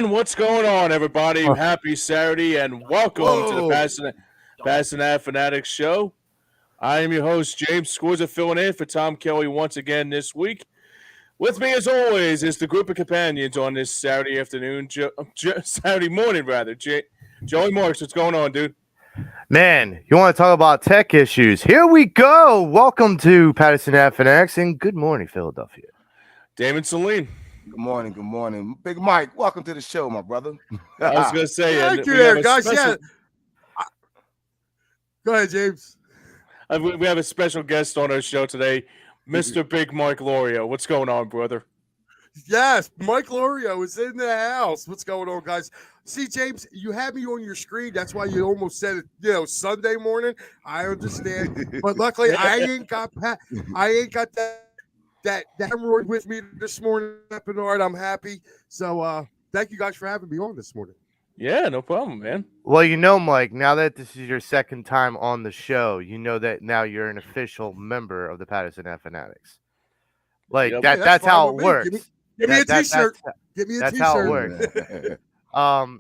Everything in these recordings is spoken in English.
And what's going on, everybody? Happy Saturday and welcome to the Whoa. Pattison Ave Phanatics show. I am your host, James Squirza, filling in for Tom Kelly once again this week. With me, as always, is the group of companions on this Saturday afternoon, Saturday morning, rather. Joey Marks, what's going on, dude? Man, you want to talk about tech issues? Here we go. Welcome to Pattison Ave Phanatics, and good morning, Philadelphia. Damon Celine. Good morning. Good morning. Big Mike, welcome to the show, my brother. I was going to say, thank you there, guys. Go ahead, James. We have a special guest on our show today, Mr. Big Mike Lorio. What's going on, brother? Yes, Mike Lorio is in the house. What's going on, guys? See, James, you had me on your screen. That's why you almost said it, Sunday morning. I understand, but luckily I ain't got that hemorrhoid with me this morning, Bernard. I'm happy. So thank you guys for having me on this morning. Yeah, no problem, man. Well, Mike, now that this is your second time on the show, you know that now you're an official member of the Pattison Ave Phanatics. Like that's how it works. Give me a t-shirt. Give me a t-shirt. That's how it works.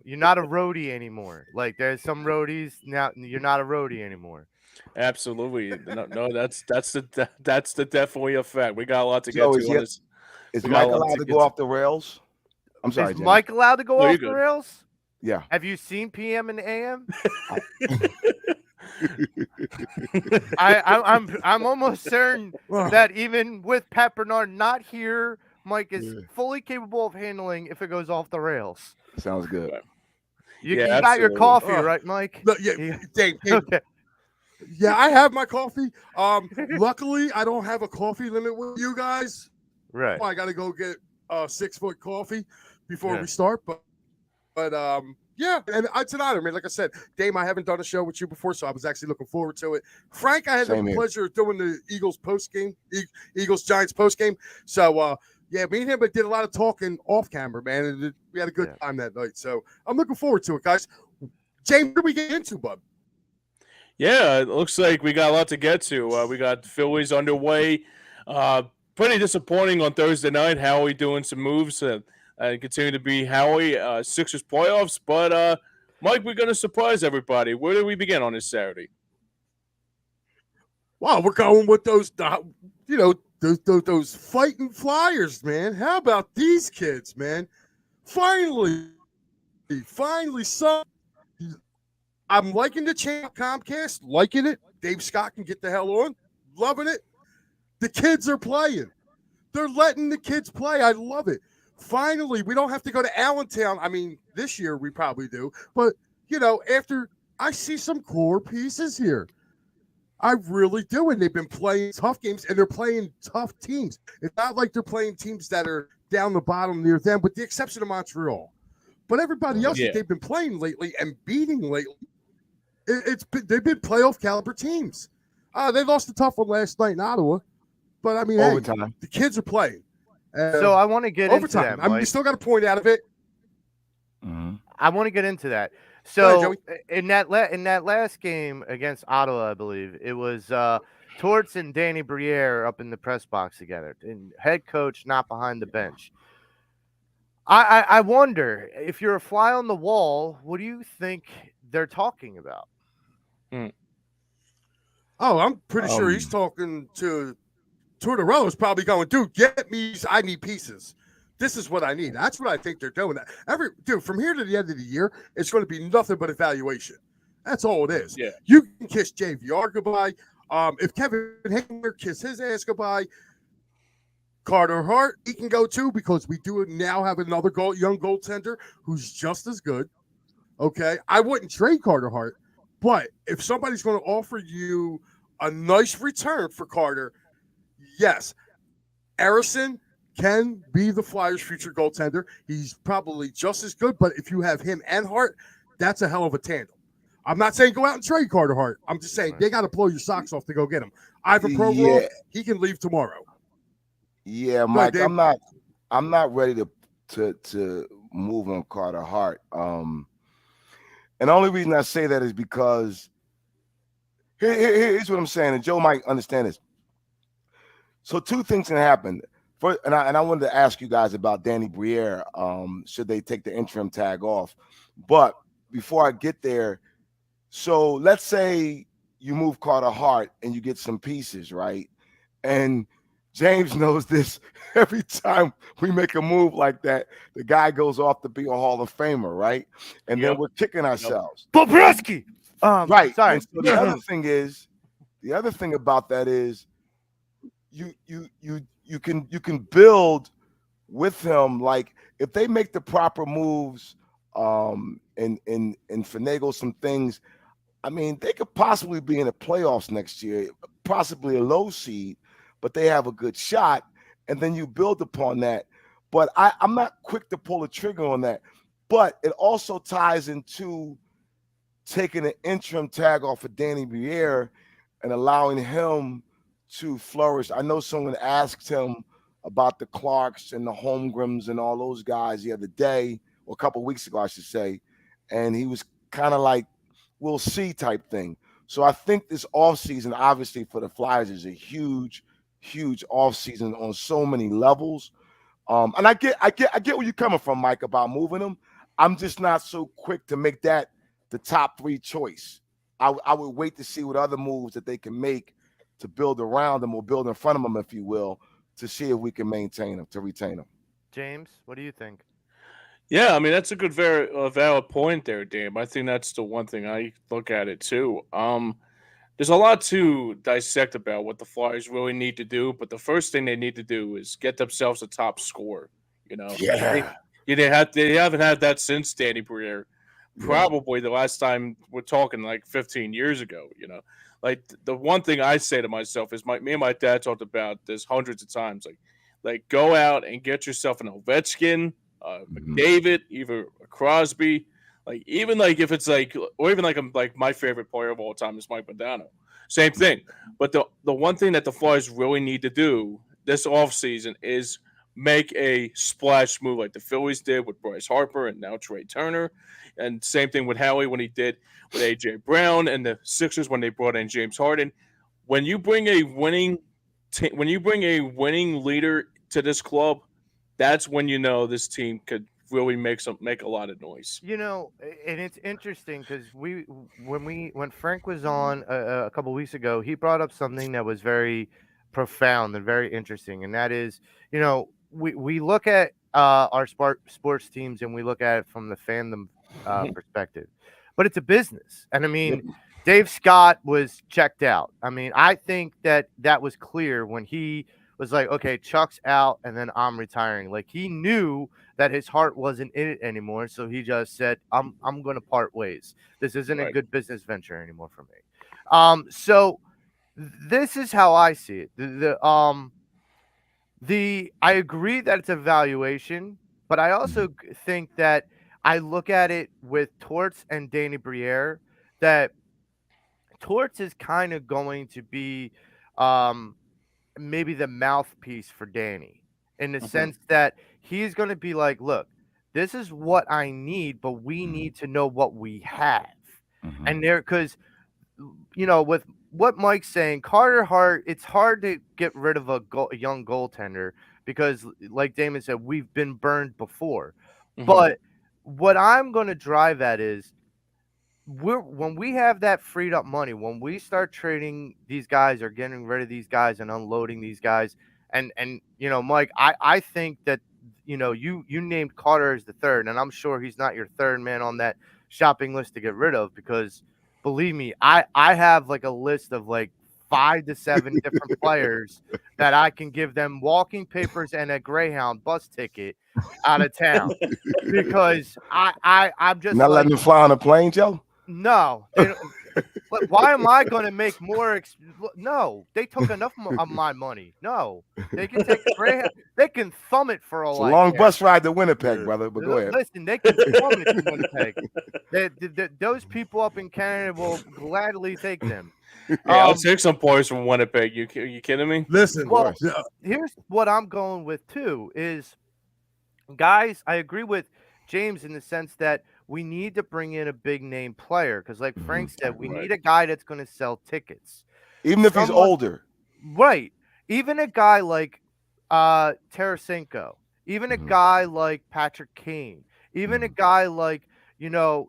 You're not a roadie anymore. Like there's some roadies now. You're not a roadie anymore. Absolutely. No, that's the definitely a fact. We got a lot to get to on this. Is Mike allowed to go off the rails? I'm sorry, Is Mike allowed to go off the rails? Yeah. Have you seen PM and AM? I'm almost certain that even with Pat Bernard not here, Mike is fully capable of handling if it goes off the rails. Sounds good. You got your coffee, right, Mike? No, Dave. Okay. Yeah, I have my coffee. Luckily, I don't have a coffee limit with you guys. Right. I got to go get a 6-foot coffee before we start. But yeah, and it's an honor, man. Like I said, Dame, I haven't done a show with you before, so I was actually looking forward to it. Frank, I had the pleasure of doing the Eagles Giants post game. So yeah, me and him did a lot of talking off camera, man, and we had a good time that night. So I'm looking forward to it, guys. James, what do we get into, bud? Yeah, it looks like we got a lot to get to. We got Phillies underway. Pretty disappointing on Thursday night. Howie doing some moves and continue to be Howie. Sixers playoffs. But, Mike, we're going to surprise everybody. Where do we begin on this Saturday? Wow, we're going with those fighting Flyers, man. How about these kids, man? Finally, son. I'm liking the channel Comcast, liking it. Dave Scott can get the hell on, loving it. The kids are playing. They're letting the kids play. I love it. Finally, we don't have to go to Allentown. I mean, this year we probably do. But, after I see some core pieces here. I really do. And they've been playing tough games, and they're playing tough teams. It's not like they're playing teams that are down the bottom near them, with the exception of Montreal. But everybody else that they've been playing lately and beating lately, they've been playoff caliber teams. They lost a tough one last night in Ottawa. But, I mean, the kids are playing. So I want to get into that, Mike. I mean, you still got a point out of it. Mm-hmm. I want to get into that. So in that last game against Ottawa, I believe it was Torts and Danny Briere up in the press box together, and head coach not behind the bench. I wonder if you're a fly on the wall, what do you think they're talking about? Oh, I'm pretty sure he's talking to Tortorella's probably going, dude, I need pieces. This is what I need. That's what I think they're doing. From here to the end of the year, it's going to be nothing but evaluation. That's all it is. Yeah. You can kiss JVR goodbye. If Kevin Hamer kiss his ass goodbye, Carter Hart, he can go too, because we do now have another young goaltender who's just as good. Okay. I wouldn't trade Carter Hart, but if somebody's going to offer you a nice return for Carter, yes, Arison can be the Flyers' future goaltender. He's probably just as good, but if you have him and Hart, that's a hell of a tandem. I'm not saying go out and trade Carter Hart. I'm just saying they got to blow your socks off to go get him. Ivan Provorov, he can leave tomorrow. Yeah, Mike, I'm not ready to move on Carter Hart. And the only reason I say that is because here's what I'm saying, and Joe might understand this. So two things can happen. and I wanted to ask you guys about Danny Briere. Should they take the interim tag off? But before I get there, so let's say you move Carter Hart and you get some pieces, right? And James knows this. Every time we make a move like that, the guy goes off to be a Hall of Famer, right? And then we're kicking ourselves. Bobrovsky. Right. Sorry. And so the other thing about that is you can build with him. Like if they make the proper moves and finagle some things, I mean, they could possibly be in the playoffs next year, possibly a low seed, but they have a good shot, and then you build upon that. But I'm not quick to pull the trigger on that. But it also ties into taking an interim tag off of Danny Briere and allowing him to flourish. I know someone asked him about the Clarks and the Holmgrens and all those guys the other day, or a couple of weeks ago, I should say, and he was kind of like, we'll see type thing. So I think this offseason, obviously for the Flyers, is a huge offseason on so many levels. And I get where you're coming from, Mike, about moving them. I'm just not so quick to make that the top 3 choice. I would wait to see what other moves that they can make to build around them or build in front of them, if you will, to see if we can maintain them, to retain them. James, what do you think? Yeah, I mean that's a good, very valid point there, Dave. I think that's the one thing I look at it too. There's a lot to dissect about what the Flyers really need to do, but the first thing they need to do is get themselves a top scorer. You know, they haven't had that since Danny Briere. Probably the last time we're talking like 15 years ago. You know, like the one thing I say to myself is me and my dad talked about this hundreds of times. Like go out and get yourself an Ovechkin, McDavid, either a Crosby. Like even like if it's like, or even like my favorite player of all time is Mike Modano. Same thing. But the one thing that the Flyers really need to do this offseason is make a splash move like the Phillies did with Bryce Harper and now Trey Turner. And same thing with Howie when he did with A.J. Brown, and the Sixers when they brought in James Harden. When you bring a winning leader to this club, that's when you know this team could really make a lot of noise. You know, and it's interesting because when Frank was on a couple weeks ago, he brought up something that was very profound and very interesting, and that is, you know, we look at our sports teams and we look at it from the fandom perspective, but it's a business, and I mean, Dave Scott was checked out. I mean, I think that was clear when he was like, okay, Chuck's out, and then I'm retiring. Like he knew that his heart wasn't in it anymore, so he just said, I'm going to part ways. This isn't a good business venture anymore for me. So this is how I see it. I agree that it's a valuation, but I also think that I look at it with Torts and Danny Briere, that Torts is kind of going to be maybe the mouthpiece for Danny, in the sense that he's going to be like, look, this is what I need, but we need to know what we have. And because, you know, with what Mike's saying, Carter Hart, it's hard to get rid of a young goaltender because, like Damon said, we've been burned before. But what I'm going to drive at is, when we have that freed up money, when we start trading these guys or getting rid of these guys and unloading these guys, and you know, Mike, I think that, you know, you named Carter as the third, and I'm sure he's not your third man on that shopping list to get rid of, because believe me, I have like a list of like 5 to 7 different players that I can give them walking papers and a Greyhound bus ticket out of town, because I'm just not letting them fly on a plane, Joe. No, why am I going to make more? No, they took enough of my money. No, they can take Greyhound. They can thumb it for It's a long bus ride to Winnipeg, brother. But go ahead. Listen, they can thumb it to Winnipeg. Those people up in Canada will gladly take them. Yeah, I'll take some boys from Winnipeg. You kidding me? Listen, well, here's what I'm going with too is, guys, I agree with James in the sense that we need to bring in a big name player, because like Frank said, we need a guy that's going to sell tickets. Even if he's older. Right. Even a guy like Tarasenko, even a guy like Patrick Kane, even a guy like,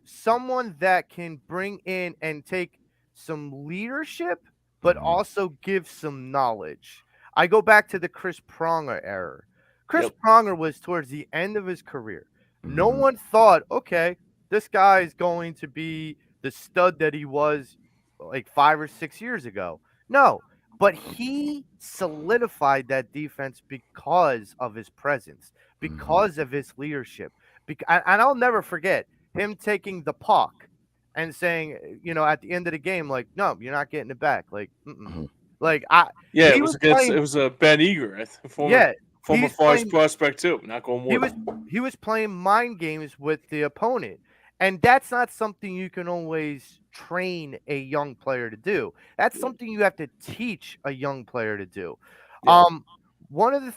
someone that can bring in and take some leadership, but also give some knowledge. I go back to the Chris Pronger era. Chris Yep. Pronger was towards the end of his career. No one thought, okay, this guy is going to be the stud that he was like 5 or 6 years ago. No, but he solidified that defense because of his presence, because of his leadership. And I'll never forget him taking the puck and saying, at the end of the game, like, no, you're not getting it back. Like, like Yeah, he it was was against playing. it was Ben Eager, Yeah, former he's Flyers playing. prospect too. Not going He more. was playing mind games with the opponent. And that's not something you can always train a young player to do. That's something you have to teach a young player to do. Yeah. One of the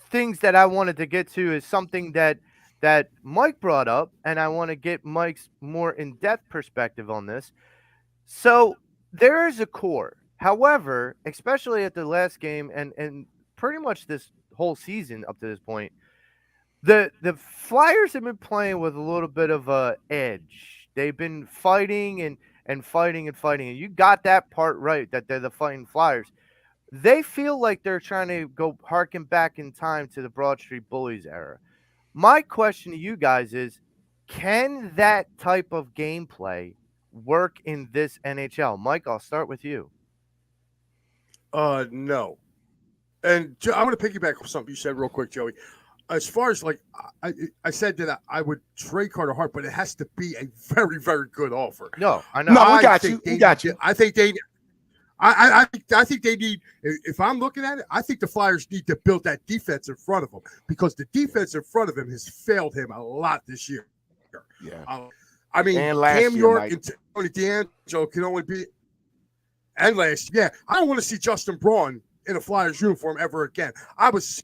things that I wanted to get to is something that Mike brought up, and I want to get Mike's more in-depth perspective on this. So there is a core. However, especially at the last game and pretty much this whole season up to this point, the Flyers have been playing with a little bit of a edge. They've been fighting and fighting and fighting. And you got that part right, that they're the fighting Flyers. They feel like they're trying to go harken back in time to the Broad Street Bullies era. My question to you guys is, can that type of gameplay work in this NHL? Mike, I'll start with you. No. And I'm going to piggyback on something you said real quick, Joey. As far as like I said that I would trade Carter Hart, but it has to be a very, very good offer. No, I know. No, we got you. We got you. I think they. I think they need. If I'm looking at it, I think the Flyers need to build that defense in front of them, because the defense in front of him has failed him a lot this year. Yeah. I mean, And last Cam year, York Mike. and Tony DeAngelo can only be. And last, yeah, I don't want to see Justin Braun in a Flyers uniform ever again. I was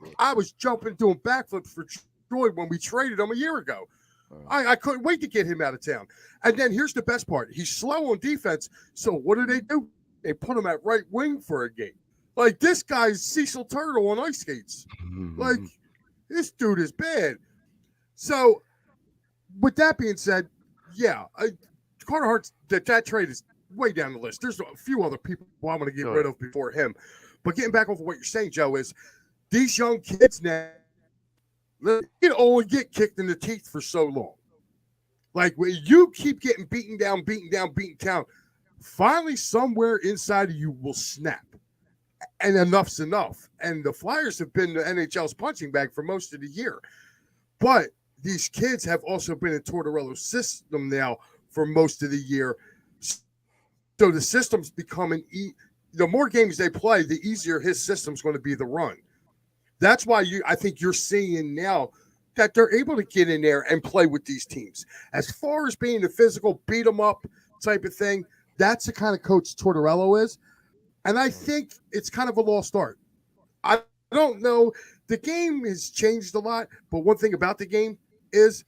jumping doing backflips for joy when we traded him a year ago. I couldn't wait to get him out of town. And then here's the best part: he's slow on defense. So what do? They put him at right wing for a game. Like, this guy's Cecil Turtle on ice skates. Like, this dude is bad. So with that being said, yeah, Carter Hart's that trade is way down the list. There's a few other people I want to get rid of before him. But getting back off of what you're saying, Joe, is these young kids now can only get kicked in the teeth for so long. Like, when you keep getting beaten down, finally somewhere inside of you will snap. And enough's enough. And the Flyers have been the NHL's punching bag for most of the year. But these kids have also been in Tortorella's system now for most of the year. So the system's becoming the more games they play, the easier his system's going to be to run. That's why I think you're seeing now that they're able to get in there and play with these teams. As far as being the physical beat them up type of thing, that's the kind of coach Tortorella is. And I think it's kind of a lost art. I don't know. The game has changed a lot, but one thing about the game is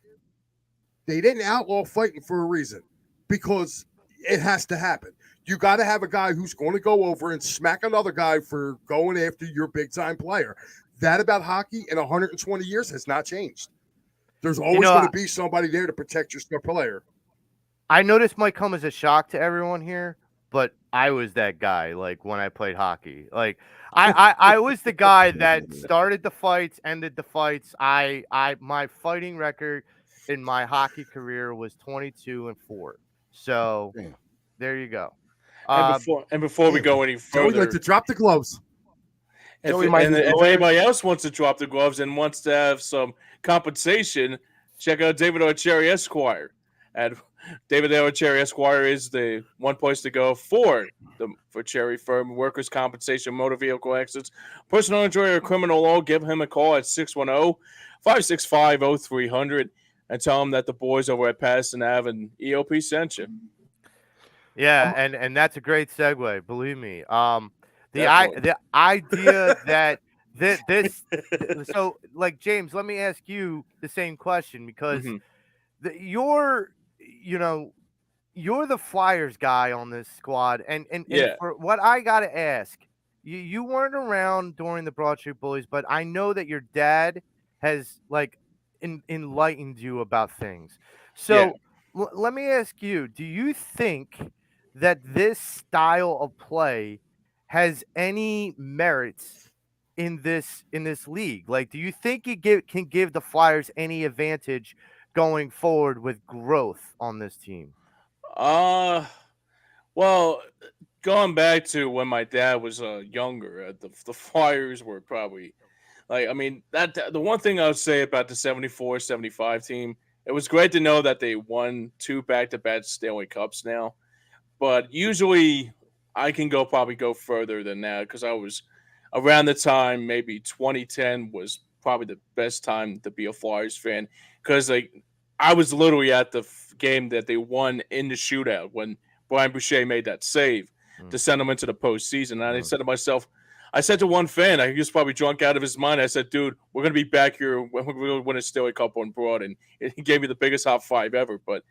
they didn't outlaw fighting for a reason, because it has to happen. You got to have a guy who's going to go over and smack another guy for going after your big-time player. That about hockey in 120 years has not changed. There's always going to be somebody there to protect your star player. I know this might come as a shock to everyone here, but I was that guy, like, when I played hockey. Like, I was the guy that started the fights, ended the fights. My fighting record in my hockey career was 22-4. So there you go. And before we go any further, Joey, like to drop the gloves. If anybody else wants to drop the gloves and wants to have some compensation, check out David Archeri Esquire. And David Archeri Esquire is the one place to go for Cherry Firm, workers' compensation, motor vehicle accidents, personal injury, or criminal law. Give him a call at 610-565-0300 and tell him that the boys over at Pattison Ave and EOP sent you. Yeah, and that's a great segue. Believe me. The idea that this so, like, James, let me ask you the same question, because you're the Flyers guy on this squad, and for what I gotta ask, you weren't around during the Broad Street Bullies, but I know that your dad has like enlightened you about things. Yeah. So let me ask you: do you think that this style of play has any merits in this league? Like, do you think can give the Flyers any advantage going forward with growth on this team? Uh, well, going back to when my dad was younger, the Flyers were probably like, I mean, the one thing I would say about the 74-75 team, it was great to know that they won two back-to-back Stanley Cups now. But usually I can probably go further than that because I was around the time maybe 2010 was probably the best time to be a Flyers fan because like I was literally at the game that they won in the shootout when Brian Boucher made that save to Mm, send them into the postseason. And I mm. said to myself, I said to one fan, he was probably drunk out of his mind. I said, "Dude, we're gonna be back here when we're gonna win a Stanley Cup on Broad," and he gave me the biggest high five ever. But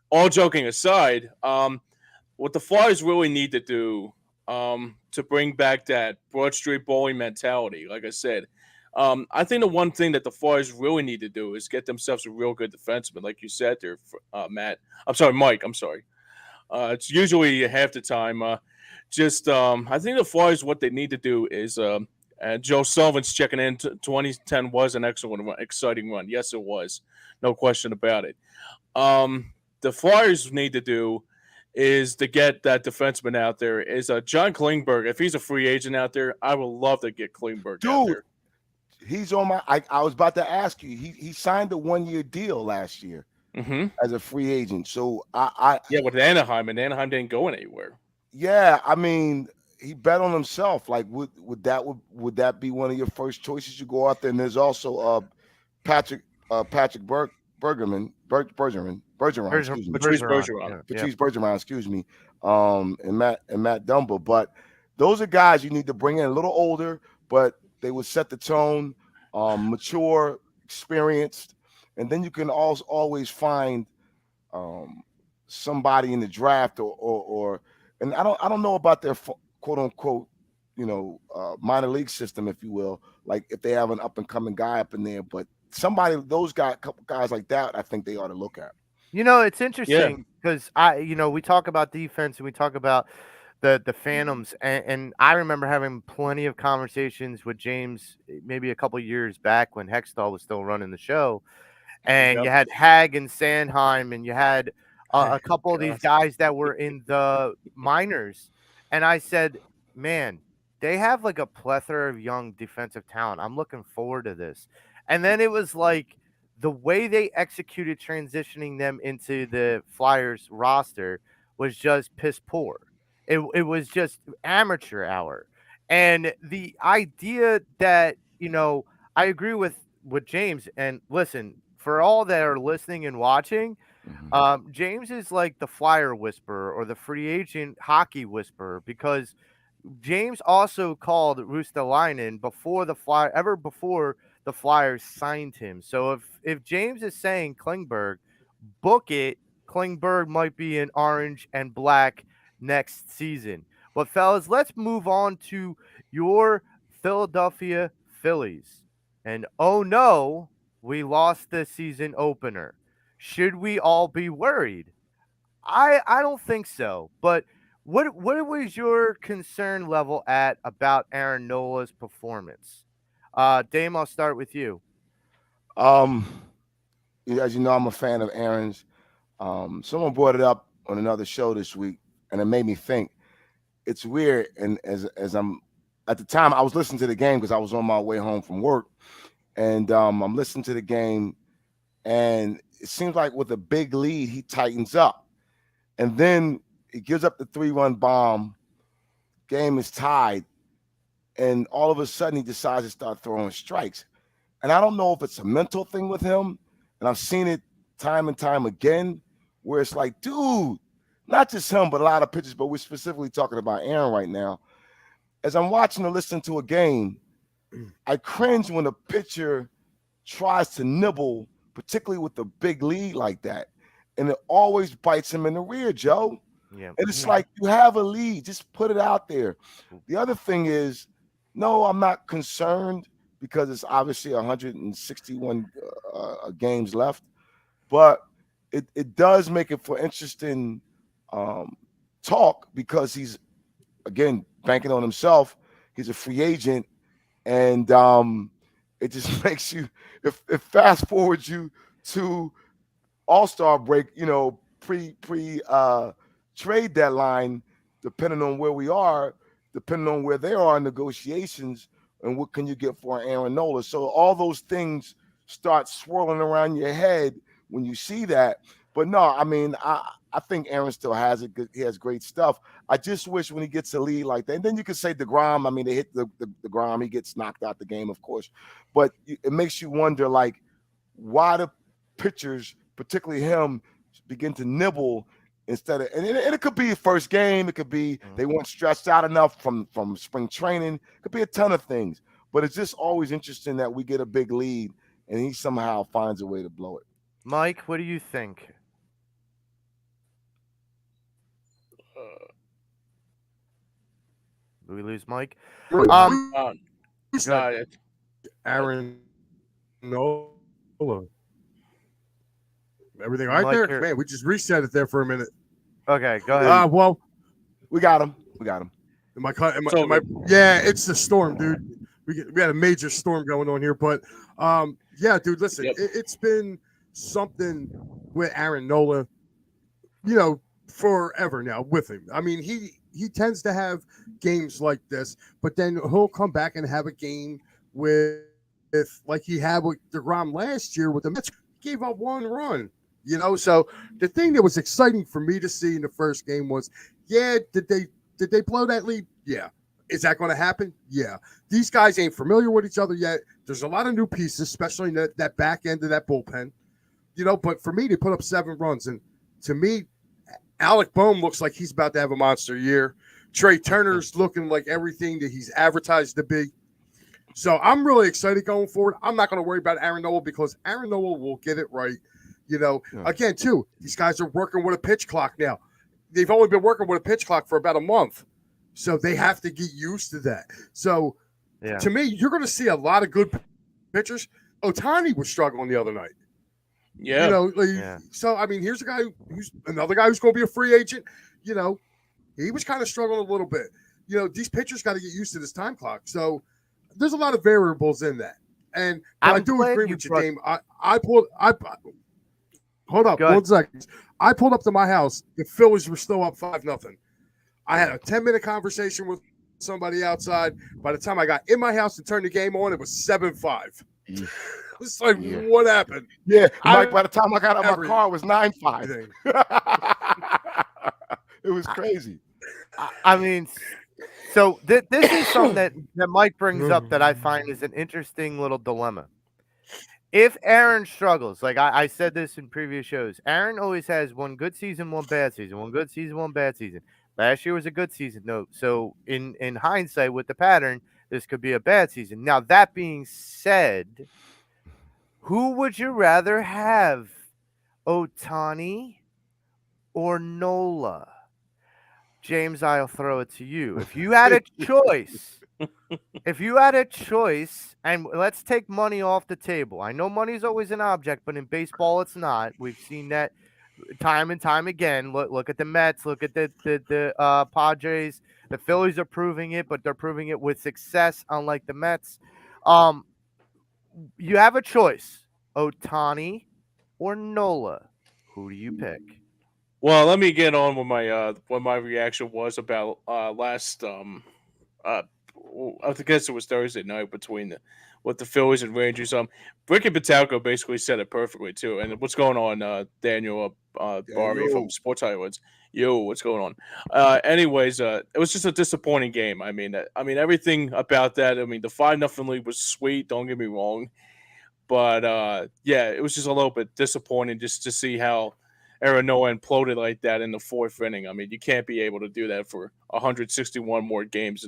all joking aside, what the Flyers really need to do to bring back that Broad Street bowling mentality, like I said, I think the one thing that the Flyers really need to do is get themselves a real good defenseman, like you said there, Matt. I'm sorry, Mike. I'm sorry. It's usually half the time. I think the Flyers, what they need to do is, and Joe Sullivan's checking in. 2010 was an excellent, exciting run. Yes, it was, no question about it. The Flyers need to do is to get that defenseman out there. Is John Klingberg? If he's a free agent out there, I would love to get Klingberg out Dude, there. he's on my. I was about to ask you. He signed a 1-year deal last year Mm-hmm. as a free agent. So I Yeah, with Anaheim, and Anaheim didn't go anywhere. yeah. I mean, he bet on himself. Like, would that be one of your first choices? You go out there, and there's also Patrick Bergeron, excuse me, Patrice Bergeron. Bergeron. Yeah. Patrice Bergeron, excuse me, and Matt Dumba. But those are guys you need to bring in a little older, but they would set the tone, mature, experienced, and then you can also always find um, somebody in the draft or and I don't know about their quote unquote minor league system, if you will, like if they have an up and coming guy up in there, but those guys, couple guys like that, I think they ought to look at. It's Yeah, interesting because we talk about defense and we talk about the Phantoms, and I remember having plenty of conversations with James maybe a couple years back when Hextall was still running the show, and yep. you had Hag and Sandheim, and you had a couple of these Gosh. guys that were in the minors, and I said, man, they have like a plethora of young defensive talent. I'm looking forward to this. And then it was like the way they executed transitioning them into the Flyers roster was just piss poor. It was just amateur hour. And the idea that, I agree with James. And listen, for all that are listening and watching, Mhm. James is like the Flyer whisperer or the free agent hockey whisperer because James also called Rustalainen before the Flyers signed him. So if James is saying Klingberg, book it. Klingberg might be in orange and black next season. But fellas, let's move on to your Philadelphia Phillies. And oh no, we lost the season opener. Should we all be worried? I don't think so. But what was your concern level at about Aaron Nola's performance? Dame, I'll start with you. Um, as you know, I'm a fan of Aaron's. Someone brought it up on another show this week, and it made me think. It's weird, and as I'm at the time, I was listening to the game because I was on my way home from work, and I'm listening to the game, and it seems like with a big lead, he tightens up, and then he gives up the 3-run bomb. Game is tied, and all of a sudden he decides to start throwing strikes. And I don't know if it's a mental thing with him, and I've seen it time and time again, where it's like, dude, not just him, but a lot of pitchers, but we're specifically talking about Aaron right now. As I'm watching or listening to a game, I cringe when a pitcher tries to nibble, particularly with a big lead like that. And it always bites him in the rear, Joe. Yeah. And it's like you have a lead, just put it out there. The other thing is, no, I'm not concerned because it's obviously 161 games left, but it does make it for interesting talk because he's again banking on himself. He's a free agent, and it just makes you if fast forwards you to all-star break, pre trade deadline, depending on where we are, depending on where they are in negotiations, and what can you get for Aaron Nola. So all those things start swirling around your head when you see that. But no, I mean, I think Aaron still has it. He has great stuff. I just wish when he gets a lead like that, and then you could say DeGrom. I mean, they hit the DeGrom. He gets knocked out the game, of course. But it makes you wonder, like, why the pitchers, particularly him, begin to nibble instead of, and it could be first game. It could be they weren't stretched out enough from spring training. It could be a ton of things. But it's just always interesting that we get a big lead and he somehow finds a way to blow it. Mike, what do you think? Did we lose Mike? Aaron Nola. Everything all right Mike, there? Man, we just reset it there for a minute. Okay, go ahead. Well, we got him. Yeah, it's the storm, dude. We had a major storm going on here, but yeah, dude, listen, it's been something with Aaron Nola, forever now with him. I mean, he tends to have games like this, but then he'll come back and have a game with like he had with DeGrom last year with the Mets. He gave up one run, So the thing that was exciting for me to see in the first game was, did they blow that lead? Yeah. Is that going to happen? Yeah. These guys ain't familiar with each other yet. There's a lot of new pieces, especially in that back end of that bullpen. But for me, they put up 7 runs. And to me, Alec Bohm looks like he's about to have a monster year. Trey Turner's looking like everything that he's advertised to be. So I'm really excited going forward. I'm not going to worry about Aaron Nola because Aaron Nola will get it right. Again, too, these guys are working with a pitch clock now. They've only been working with a pitch clock for about a month. So they have to get used to that. So to me, you're going to see a lot of good pitchers. Ohtani was struggling the other night. Yeah. So, I mean, here's a guy who's another guy who's going to be a free agent. He was kind of struggling a little bit. These pitchers got to get used to this time clock. So there's a lot of variables in that. And I do agree with you, Dame. Hold up 1 second. I pulled up to my house. The Phillies were still up 5-0. I had a 10-minute conversation with somebody outside. By the time I got in my house and turned the game on, it was 7-5. It's like, what happened? Yeah, Mike, by the time I got out of my car, it was 9-5. It was crazy. I mean, so this is something that Mike brings up that I find is an interesting little dilemma. If Aaron struggles, like I said this in previous shows, Aaron always has one good season, one bad season, one good season, one bad season. Last year was a good season, no. So in hindsight, with the pattern, this could be a bad season. Now, that being said, who would you rather have, Ohtani or Nola? James, I'll throw it to you. If you had a choice, and let's take money off the table. I know money's always an object, but in baseball, it's not. We've seen that time and time again. Look at the Mets. Look at the Padres. The Phillies are proving it, but they're proving it with success, unlike the Mets. You have a choice, Ohtani or Nola. Who do you pick? Well, let me get on with my what my reaction was about last I guess it was Thursday night between the Phillies and Rangers. Ricky Patalco basically said it perfectly too. And what's going on, Daniel Barbie from Sports Highlights? Yo, what's going on? Anyways, it was just a disappointing game. I mean, everything about that. I mean, the 5-0 lead was sweet. Don't get me wrong, but it was just a little bit disappointing just to see how Aaron Nola imploded like that in the 4th inning. I mean, you can't be able to do that for 161 more games,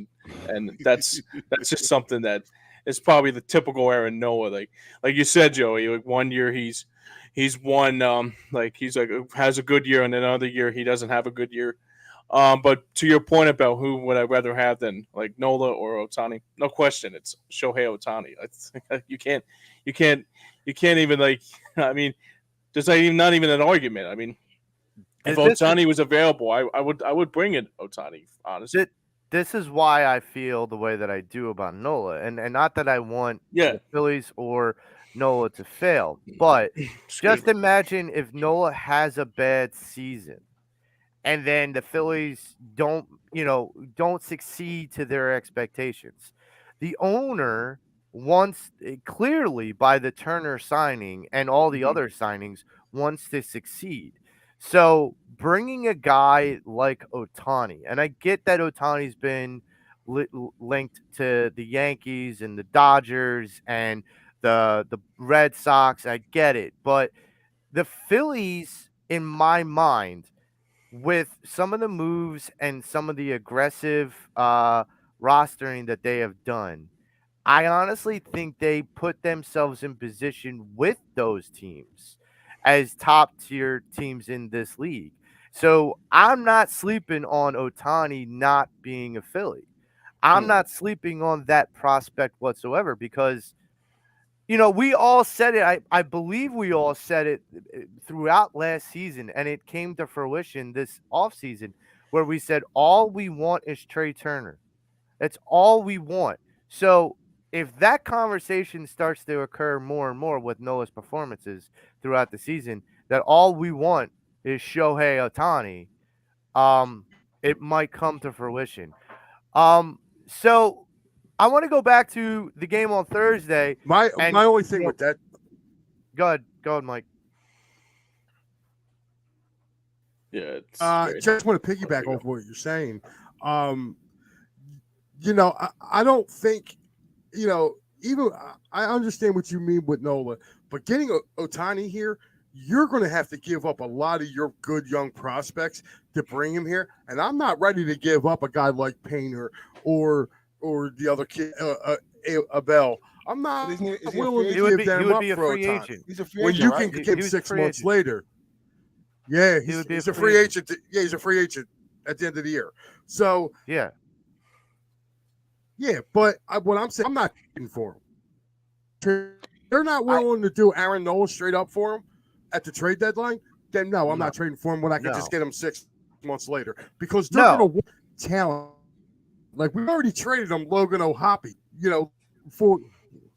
and that's just something that is probably the typical Aaron Nola. Like you said, Joey. Like one year he's won, has a good year, and then another year he doesn't have a good year. But to your point about who would I rather have than like Nola or Otani, no question, it's Shohei Otani. You can't, you can't, you can't even like. I mean, there's not even an argument. I mean, if Otani was available, I would bring in Otani. Honestly, this is why I feel the way that I do about Nola, and not that I want the Phillies or Nola to fail, but just imagine if Nola has a bad season, and then the Phillies don't succeed to their expectations. The owner wants clearly by the Turner signing and all the other signings wants to succeed. So bringing a guy like Otani, and I get that Otani's been linked to the Yankees and the Dodgers and the Red Sox. I get it, but the Phillies, in my mind, with some of the moves and some of the aggressive rostering that they have done, I honestly think they put themselves in position with those teams as top tier teams in this league. So I'm not sleeping on Otani not being a Philly. I'm not sleeping on that prospect whatsoever because we all said it. I believe we all said it throughout last season, and it came to fruition this offseason where we said all we want is Trey Turner. That's all we want. So if that conversation starts to occur more and more with Noah's performances throughout the season, that all we want is Shohei Otani, it might come to fruition. So I want to go back to the game on Thursday. My only thing with that. Go ahead, Mike. Yeah, just want to piggyback off what you're saying. I don't think, even I understand what you mean with Nola, but getting Otani here, you're going to have to give up a lot of your good young prospects to bring him here, and I'm not ready to give up a guy like Painter or the other kid, Abel. I'm not willing to give them up for Otani. He's a free when agent, you right? can get him 6 months later. Yeah, he's a free agent. Yeah, he's a free agent at the end of the year. So yeah, but what I'm saying, I'm not trading for him. They're not willing to do Aaron Nola straight up for him at the trade deadline. Then no, I'm not trading for him when I can just get him 6 months later because they're going to want talent. Like we already traded him Logan O'Hoppe, for.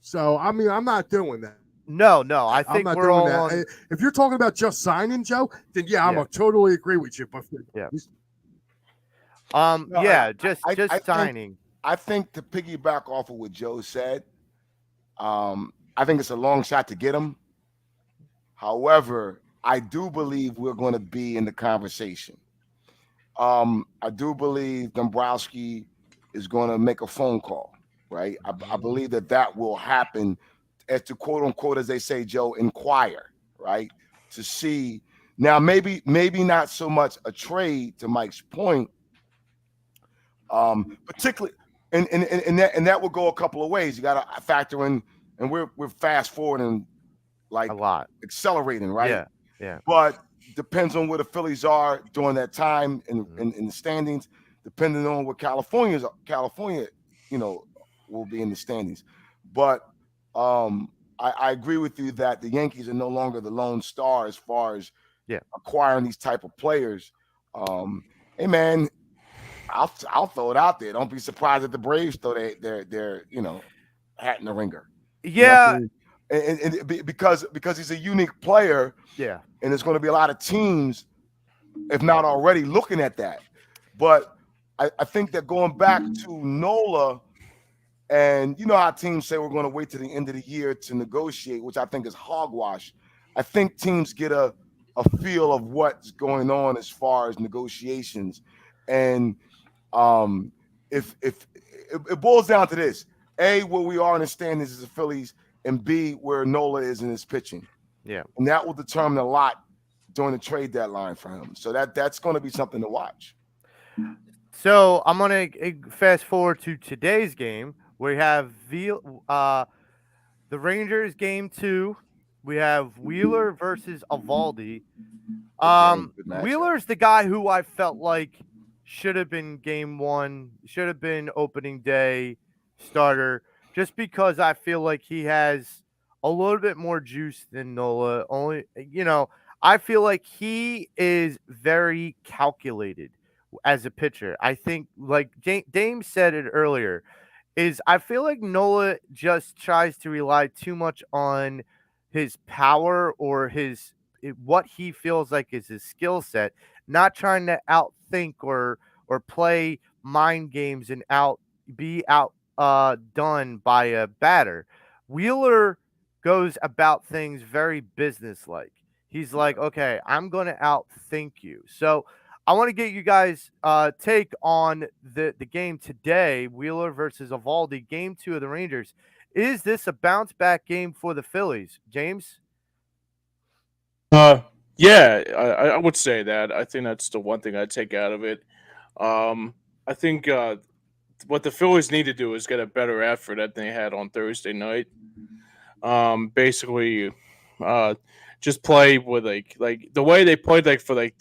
So I mean, I'm not doing that. No, I think we're all on. If you're talking about just signing Joe, then I'm a totally agree with you. But just signing. I think to piggyback off of what Joe said, I think it's a long shot to get him. However, I do believe we're going to be in the conversation. I do believe Dombrowski is going to make a phone call, right? I believe that will happen, as to quote unquote, as they say, Joe, inquire, right? To see now, maybe not so much a trade, to Mike's point, particularly, and that will go a couple of ways. You got to factor in, and we're fast forwarding like a lot, accelerating, right? Yeah. But depends on where the Phillies are during that time in the standings, depending on what California, will be in the standings. But I agree with you that the Yankees are no longer the lone star as far as acquiring these type of players. Hey man, I'll throw it out there. Don't be surprised if the Braves throw their hat in the ringer. Yeah. And because he's a unique player, and there's going to be a lot of teams, if not already, looking at that. But I think that going back to Nola, and you know how teams say we're going to wait to the end of the year to negotiate, which I think is hogwash. I think teams get a feel of what's going on as far as negotiations, and if it boils down to this: A, where we are in the standings as the Phillies, and B, where Nola is in his pitching. Yeah. And that will determine a lot during the trade deadline for him. So that's going to be something to watch. So I'm going to fast forward to today's game. We have the Rangers game 2. We have Wheeler versus Eovaldi. Wheeler's the guy who I felt like should have been game one, should have been opening day starter, just because I feel like he has a little bit more juice than Nola. I feel like he is very calculated as a pitcher. I think, like Dame said it earlier, is I feel like Nola just tries to rely too much on his power or what he feels like is his skill set, not trying to outthink or play mind games and be out done by a batter. Wheeler goes about things very businesslike. He's like, okay, I'm going to outthink you. So I want to get you guys take on the game today, Wheeler versus Evaldi, game 2 of the Rangers. Is this a bounce back game for the Phillies, James? Uh, yeah, I would say that. I think that's the one thing I'd take out of it. I think what the Phillies need to do is get a better effort than they had on Thursday night. Basically, uh, just play with like the way they played like for like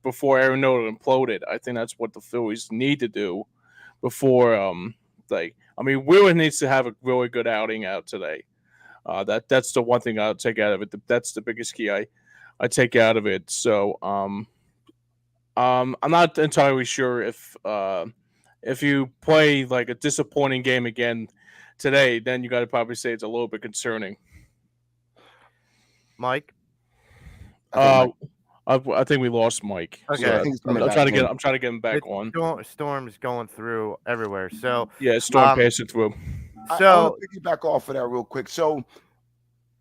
before Aaron Nola imploded. I think that's what the Phillies need to do before Wheeler needs to have a really good outing out today. That's the one thing I'll take out of it. That's the biggest key I take out of it. So I'm not entirely sure if you play like a disappointing game again today, then you got to probably say it's a little bit concerning. Mike? I think we lost Mike. Okay. So I think he's coming I'm back trying to in. I'm trying to get him back on. Storm's going through everywhere. So Yeah, storm passing through. I so want to piggyback off of that real quick. So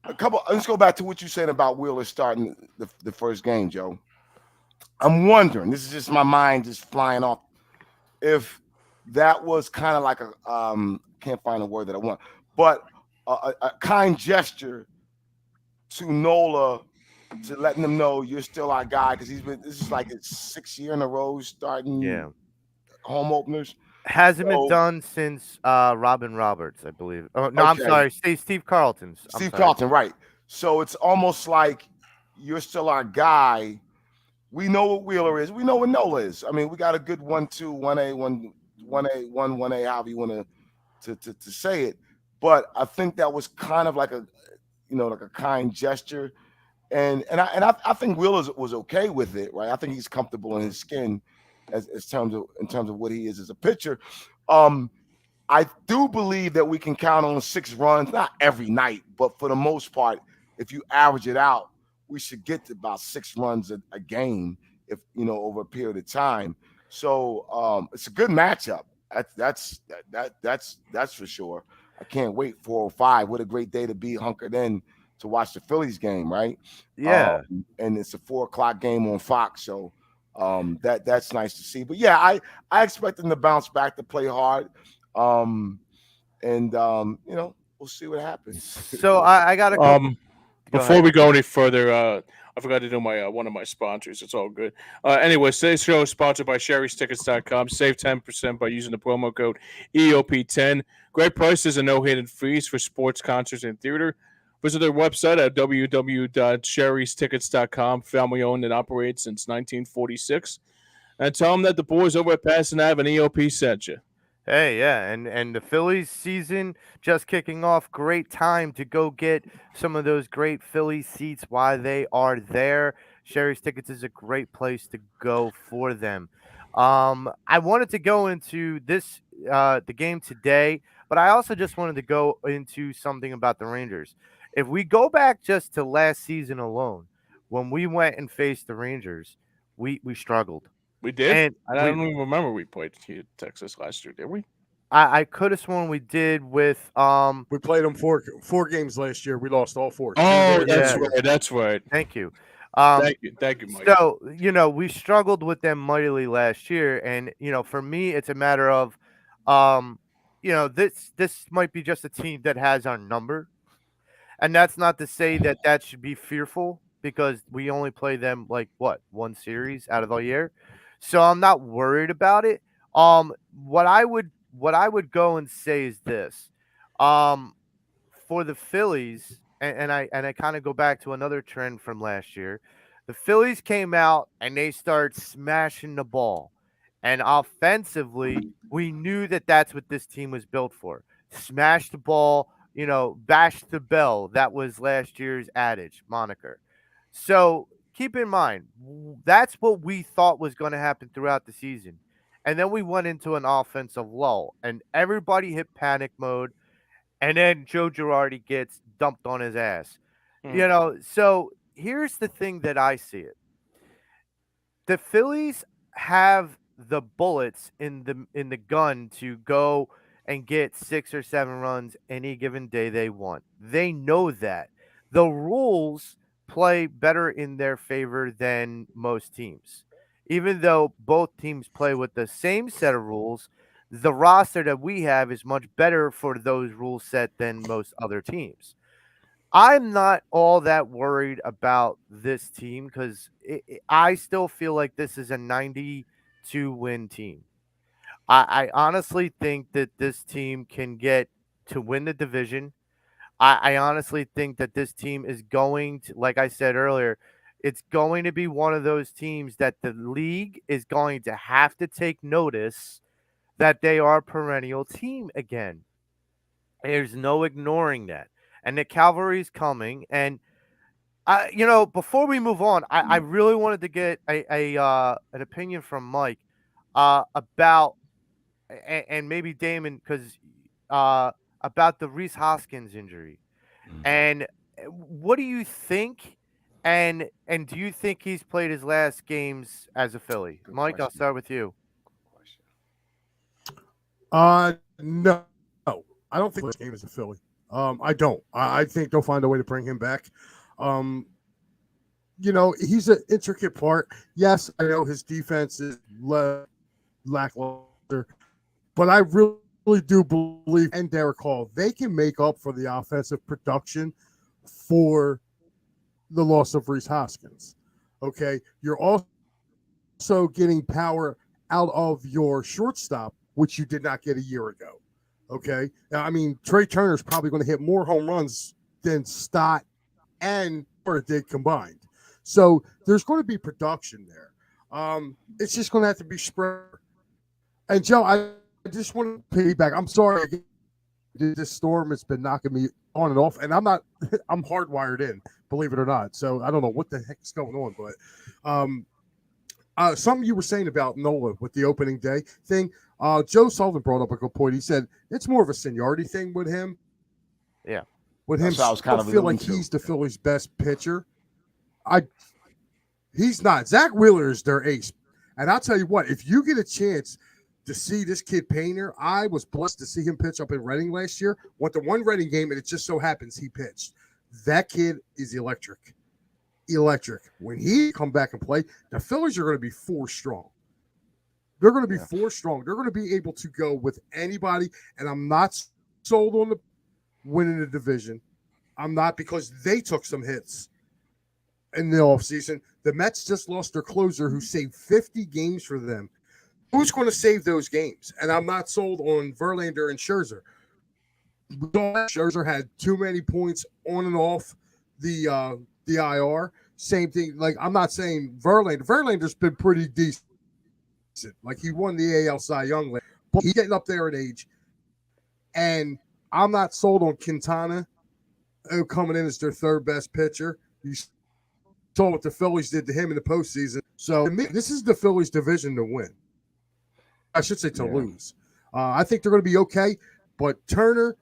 let's go back to what you said about Wheeler starting the first game, Joe. I'm wondering, this is just my mind just flying off, if that was kind of like a can't find a word that I want, but a kind gesture to Nola, to letting them know you're still our guy, because this is like his 6th year in a row starting yeah. home openers. Hasn't been So- done since Robin Roberts, I believe. Oh no, I'm Okay. sorry, Steve Carlton's. I'm Steve sorry. Carlton, right. So it's almost like you're still our guy. We know what Wheeler is. We know what Nola is. I mean, we got a good 1-2, 1A, 1A, however you want to say it. But I think that was kind of like a kind gesture. And I think Wheeler was okay with it, right? I think he's comfortable in his skin in terms of what he is as a pitcher. I do believe that we can count on 6 runs, not every night, but for the most part, if you average it out, we should get to about 6 runs a game, if over a period of time. So it's a good matchup. That's for sure. I can't wait. 4:05. What a great day to be hunkered in to watch the Phillies game, right? Yeah. And it's a 4 o'clock game on Fox, so that's nice to see. But yeah, I expect them to bounce back, to play hard. We'll see what happens. So I got a couple. Before we go any further, I forgot to do my one of my sponsors. It's all good. Anyway, today's show is sponsored by Sherry'sTickets.com. Save 10% by using the promo code EOP10. Great prices and no hidden fees for sports, concerts, and theater. Visit their website at www.sherry'stickets.com. Family owned and operated since 1946. And tell them that the boys over at Pattison Ave and EOP sent you. Hey, yeah, and the Phillies season just kicking off. Great time to go get some of those great Phillies seats while they are there. Sherry's Tickets is a great place to go for them. I wanted to go into the game today, but I also just wanted to go into something about the Rangers. If we go back just to last season alone, when we went and faced the Rangers, we struggled. We did? And I don't even remember we played Texas last year, did we? I could have sworn we did with We played them four games last year. We lost all 4. Oh, that's right. That's right. Thank you. Thank you, Mike. So, we struggled with them mightily last year, and for me it's a matter of this might be just a team that has our number. And that's not to say that should be fearful, because we only play them like one series out of the year. So I'm not worried about it. What I would go and say is this. For the Phillies, and I kind of go back to another trend from last year. The Phillies came out and they started smashing the ball. And offensively, we knew that that's what this team was built for. Smash the ball, bash the bell. That was last year's adage, moniker. So keep in mind, that's what we thought was going to happen throughout the season. And then we went into an offensive lull, and everybody hit panic mode. And then Joe Girardi gets dumped on his ass. So here's the thing that I see it. The Phillies have the bullets in the gun to go and get 6 or 7 runs any given day they want. They know that. The rules play better in their favor than most teams. Even though both teams play with the same set of rules, the roster that we have is much better for those rules set than most other teams. I'm not all that worried about this team because I still feel like this is a 92 win team. I honestly think that this team can get to win the division. I honestly think that this team is going to, like I said earlier, it's going to be one of those teams that the league is going to have to take notice that they are a perennial team again. There's no ignoring that. And the cavalry's coming. And before we move on, I really wanted to get an opinion from Mike about and maybe Damon because about the Reese Hoskins injury. And what do you think? And do you think he's played his last games as a Philly? Good Mike, I'll question. start with you. No, I don't think this game is a Philly. I don't. I think they'll find a way to bring him back. He's an intricate part. Yes, I know his defense is lackluster, but I really do believe and Derek Hall, they can make up for the offensive production for the loss of Reese Hoskins. Okay, you're also getting power out of your shortstop, which you did not get a year ago. Okay, I mean Trey Turner's probably going to hit more home runs than Stott and Porter did combined. So there's going to be production there. It's just going to have to be spread. And Joe, I just want to piggyback. I'm sorry, this storm has been knocking me on and off, and I'm hardwired in, believe it or not. So I don't know what the heck is going on, but something you were saying about Nola with the opening day thing. Joe Sullivan brought up a good point. He said it's more of a seniority thing with him. Yeah, with him, I was kind of feel like he's the Phillies' best pitcher. He's not. Zach Wheeler is their ace, and I'll tell you what. If you get a chance to see this kid Painter, I was blessed to see him pitch up in Reading last year. Went to one Reading game, and it just so happens he pitched. That kid is electric. When he come back and play, the Phillies are going to be 4 strong. They're going to be 4 strong. They're going to be able to go with anybody, and I'm not sold on the winning the division. I'm not, because they took some hits in the offseason. The Mets just lost their closer who saved 50 games for them. Who's going to save those games? And I'm not sold on Verlander and Scherzer. Scherzer had too many points on and off the IR. Same thing. Like, I'm not saying Verlander. Verlander's been pretty decent. Like, he won the AL Cy Young, but he's getting up there in age. And I'm not sold on Quintana coming in as their third best pitcher. You saw what the Phillies did to him in the postseason. So this is the Phillies' division to win. I should say to lose. I think they're going to be okay. But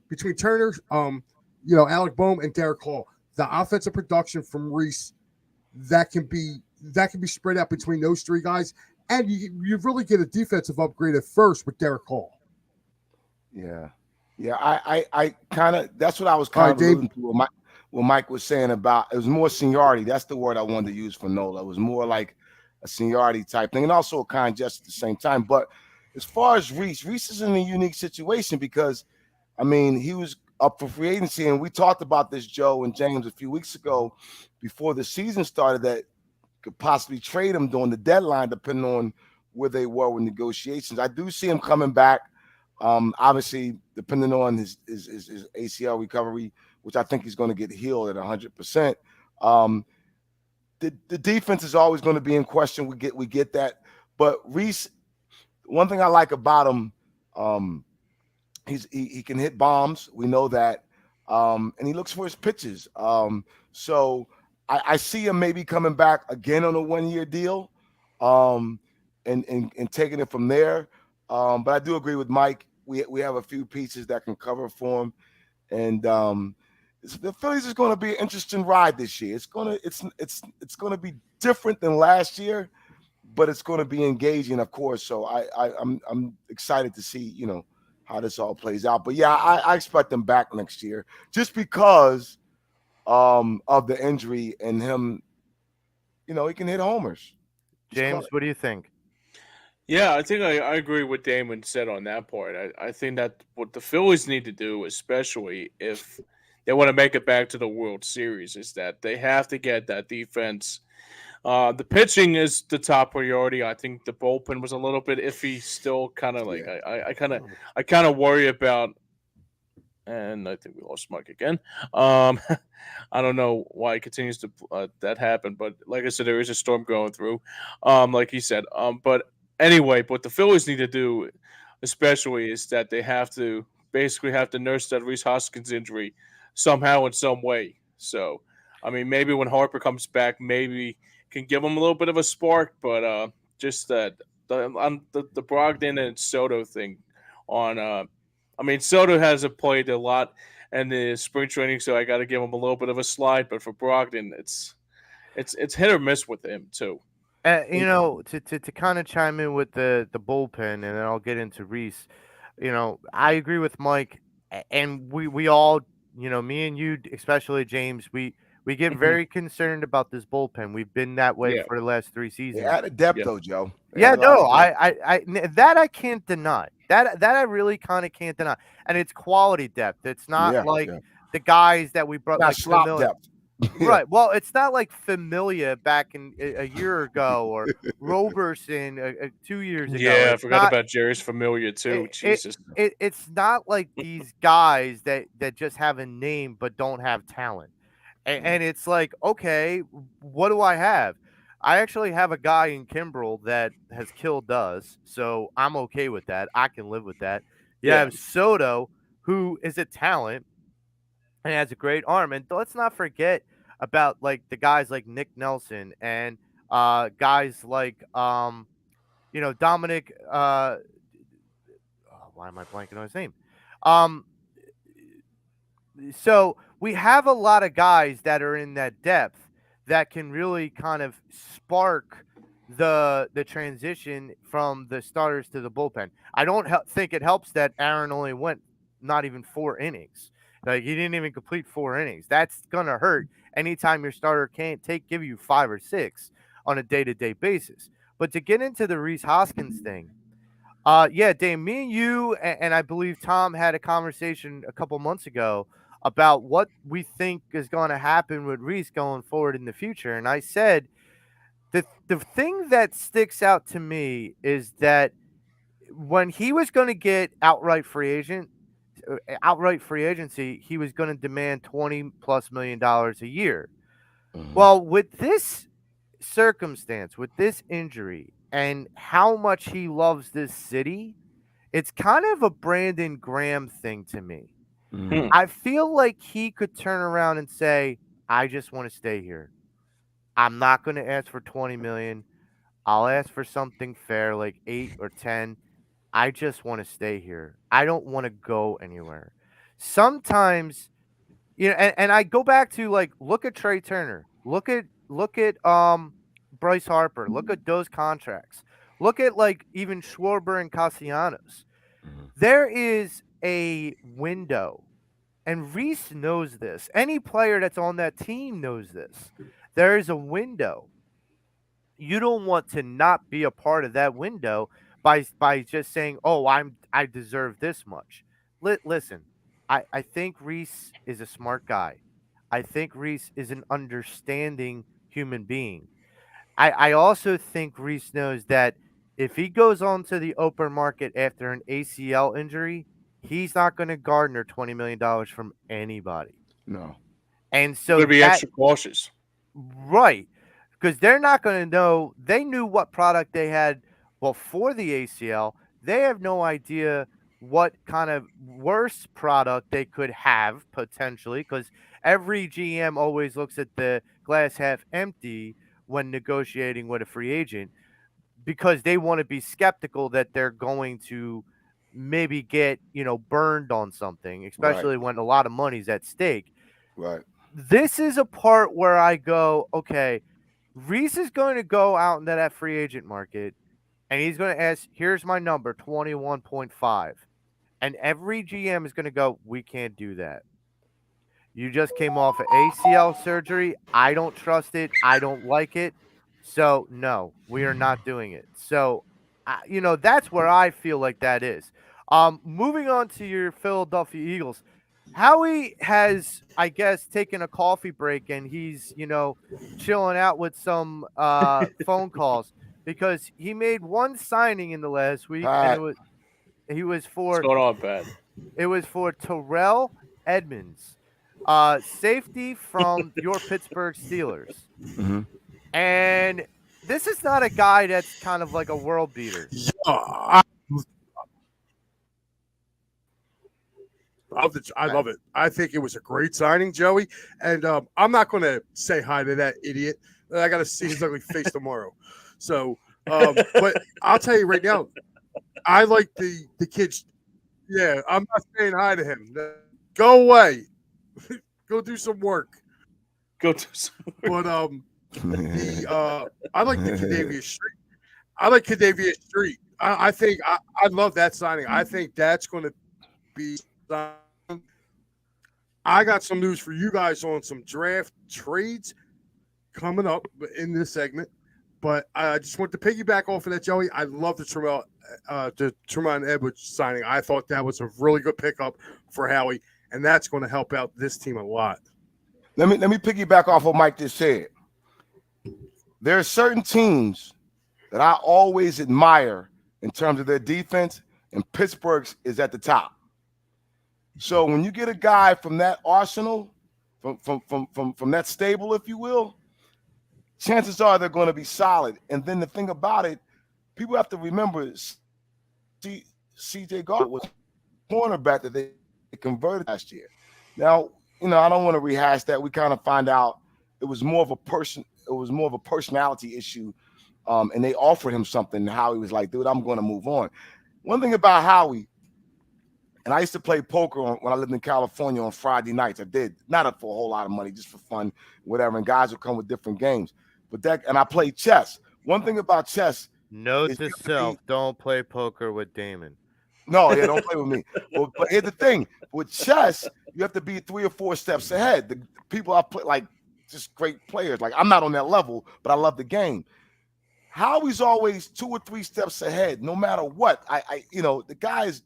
between Turner, Alec Boehm and Derek Hall, the offensive production from Reese, that can be spread out between those 3 guys. And you really get a defensive upgrade at first with Derek Hall. Yeah. I kind of, that's what I was kind of alluding to. What Mike was saying about, it was more seniority. That's the word I wanted to use for Nola. It was more like a seniority type thing, and also a kind gesture at the same time. But as far as Reese is in a unique situation because, I mean, he was up for free agency, and we talked about this, Joe and James, a few weeks ago before the season started, that could possibly trade him during the deadline, depending on where they were with negotiations. I do see him coming back, obviously, depending on his ACL recovery, which I think he's going to get healed at 100%. The defense is always going to be in question. We get that, but Reese, one thing I like about him, um, he can hit bombs. We know that, and he looks for his pitches. So I see him maybe coming back again on a 1 year deal, um, and taking it from there. But I do agree with Mike. We have a few pieces that can cover for him, and the Phillies is going to be an interesting ride this year. It's going to be different than last year, but it's going to be engaging, of course. So I'm excited to see how this all plays out. But yeah, I expect him back next year just because of the injury and him. He can hit homers. James, what do you think? Yeah, I think I agree with Damon said on that part. I think that what the Phillies need to do, especially if they want to make it back to the World Series, is that they have to get that defense. The pitching is the top priority. I think the bullpen was a little bit iffy. Still, kind of like Yeah. I kind of worry about. And I think we lost Mike again. Um, I don't know why it continues to that happen, but like I said, there is a storm going through. Like he said. But anyway, what the Phillies need to do, especially, is that they have to basically have to nurse that Reese Hoskins injury somehow in some way. So, I mean, maybe when Harper comes back, maybe can give him a little bit of a spark, but just that the Brogdon and Soto thing on. I mean, Soto hasn't played a lot in the spring training, so I got to give him a little bit of a slide. But for Brogdon, it's hit or miss with him too. To kind of chime in with the bullpen, and then I'll get into Reese. I agree with Mike, and we all, me and you, especially James, we get Mhm. very concerned about this bullpen. We've been that way Yeah, for the last 3 They seasons. added depth yeah, though, Joe. They Yeah, added a lot no, of depth. that I can't deny. That I really kind of can't deny, and it's quality depth. It's not Yeah, like yeah. the guys that we brought Not like slop familiar. depth. Yeah. Right. Well, it's not like Familia back in a year ago or Roberson 2 years ago. yeah. I It's forgot not. about Jerry's Familia too. Jesus. It's not like these guys that just have a name but don't have talent. And it's like, okay, what do I have? I actually have a guy in Kimbrel that has killed us, so I'm okay with that. I can live with that. You Yeah, have Soto, who is a talent and has a great arm. And let's not forget about like the guys like Nick Nelson and guys like Dominic why am I blanking on his name? Um so we have a lot of guys that are in that depth that can really kind of spark the transition from the starters to the bullpen. I don't think it helps that Aaron only went not even 4 innings. Like he didn't even complete 4 innings. That's gonna hurt anytime your starter can't give you 5 or 6 on a day-to-day basis. But to get into the Reese Hoskins thing, yeah, Dame, me and you, and I believe Tom had a conversation a couple months ago about what we think is going to happen with Reese going forward in the future. And I said the thing that sticks out to me is that when he was going to get outright free agency, he was going to demand $20+ million a year. Mhm. Well, with this circumstance, with this injury, and how much he loves this city, it's kind of a Brandon Graham thing to me. Hmm. Mhm. I feel like he could turn around and say, I just want to stay here. I'm not going to ask for 20 million. I'll ask for something fair like 8 or 10. I just want to stay here. I don't want to go anywhere. Sometimes, and I go back to like look at Trey Turner. Look at Bryce Harper. Look at those contracts. Look at like even Schwarber and Castellanos. Mhm. There is a window, and Reese knows this. Any player that's on that team knows this. There is a window. You don't want to not be a part of that window by just saying, "Oh, I deserve this much." Listen, I think Reese is a smart guy. I think Reese is an understanding human being. I also think Reese knows that if he goes on to the open market after an ACL injury, he's not going to garner $20 million from anybody. No. And I'm so gonna be that extra cautious. right, because they're not going to know. They knew what product they had But for the ACL, they have no idea what kind of worse product they could have potentially, because every GM always looks at the glass half empty when negotiating with a free agent, because they want to be skeptical that they're going to maybe get, burned on something, Right. especially when a lot of money's at stake. Right. This is a part where I go, okay, Reese is going to go out into that free agent market and he's going to ask, here's my number, 21.5. And every GM is going to go, we can't do that. You just came off of ACL surgery. I don't trust it. I don't like it. So, no, we are not doing it. So, that's where I feel like that is. Moving on to your Philadelphia Eagles. Howie has, I guess, taken a coffee break and he's, chilling out with some phone calls because he made one signing in the last week and Pat. What's going on, Pat? it was for Terrell Edmonds, safety from your Pittsburgh Steelers. Mm-hmm. And this is not a guy that's kind of like a world beater. I love it. I think it was a great signing, Joey. And I'm not going to say hi to that idiot. I got to see his ugly face tomorrow. So, but I'll tell you right now, I like the kids. Yeah, I'm not saying hi to him. Go away. Go do some work. But I like the Kadavius Street. I like Kadavius Street. I think I love that signing. I think that's going to be. I got some news for you guys on some draft trades coming up in this segment. But I just want to piggyback off of that, Joey. I love the Tremont Edwards signing. I thought that was a really good pickup for Howie, and that's going to help out this team a lot. Let me piggyback off what Mike just said. There are certain teams that I always admire in terms of their defense, and Pittsburgh's is at the top. So when you get a guy from that arsenal, from that stable, if you will, chances are they're going to be solid. And then the thing about it, people have to remember, C.J. Gardner was a cornerback that they converted last year. Now, I don't want to rehash that. We kind of find out it was more of a personality issue, and they offered him something. And Howie was like, "Dude, I'm going to move on." One thing about Howie. And I used to play poker when I lived in California on Friday nights. I did, not for a whole lot of money, just for fun, whatever. And guys would come with different games. And I played chess. One thing about chess. Note to self, don't play poker with Damon. No, yeah, don't play with me. But here's the thing. With chess, you have to be 3 or 4 steps ahead. The people I play, like, just great players. Like, I'm not on that level, but I love the game. Howie's always 2 or 3 steps ahead, no matter what. The guy is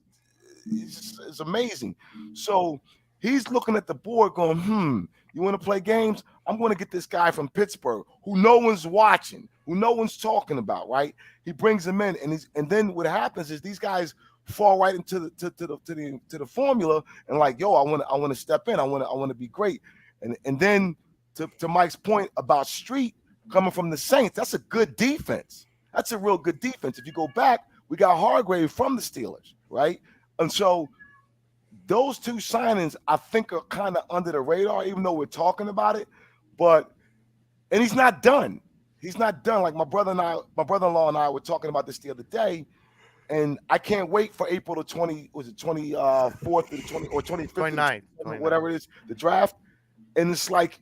it's amazing. So he's looking at the board going, you want to play games? I'm going to get this guy from Pittsburgh who no one's watching, who no one's talking about, right? He brings him in, and then what happens is these guys fall right into the formula and like, yo, I want to step in, I want to be great. And then to Mike's point about Street coming from the Saints, that's a good defense. That's a real good defense. If you go back, we got Hargrave from the Steelers, right? And so those 2 signings, I think, are kind of under the radar, even though we're talking about it. And he's not done. He's not done. Like my brother-in-law and I were talking about this the other day, and I can't wait for April the 24th or the 25th, 29th, whatever it is, the draft. And it's like,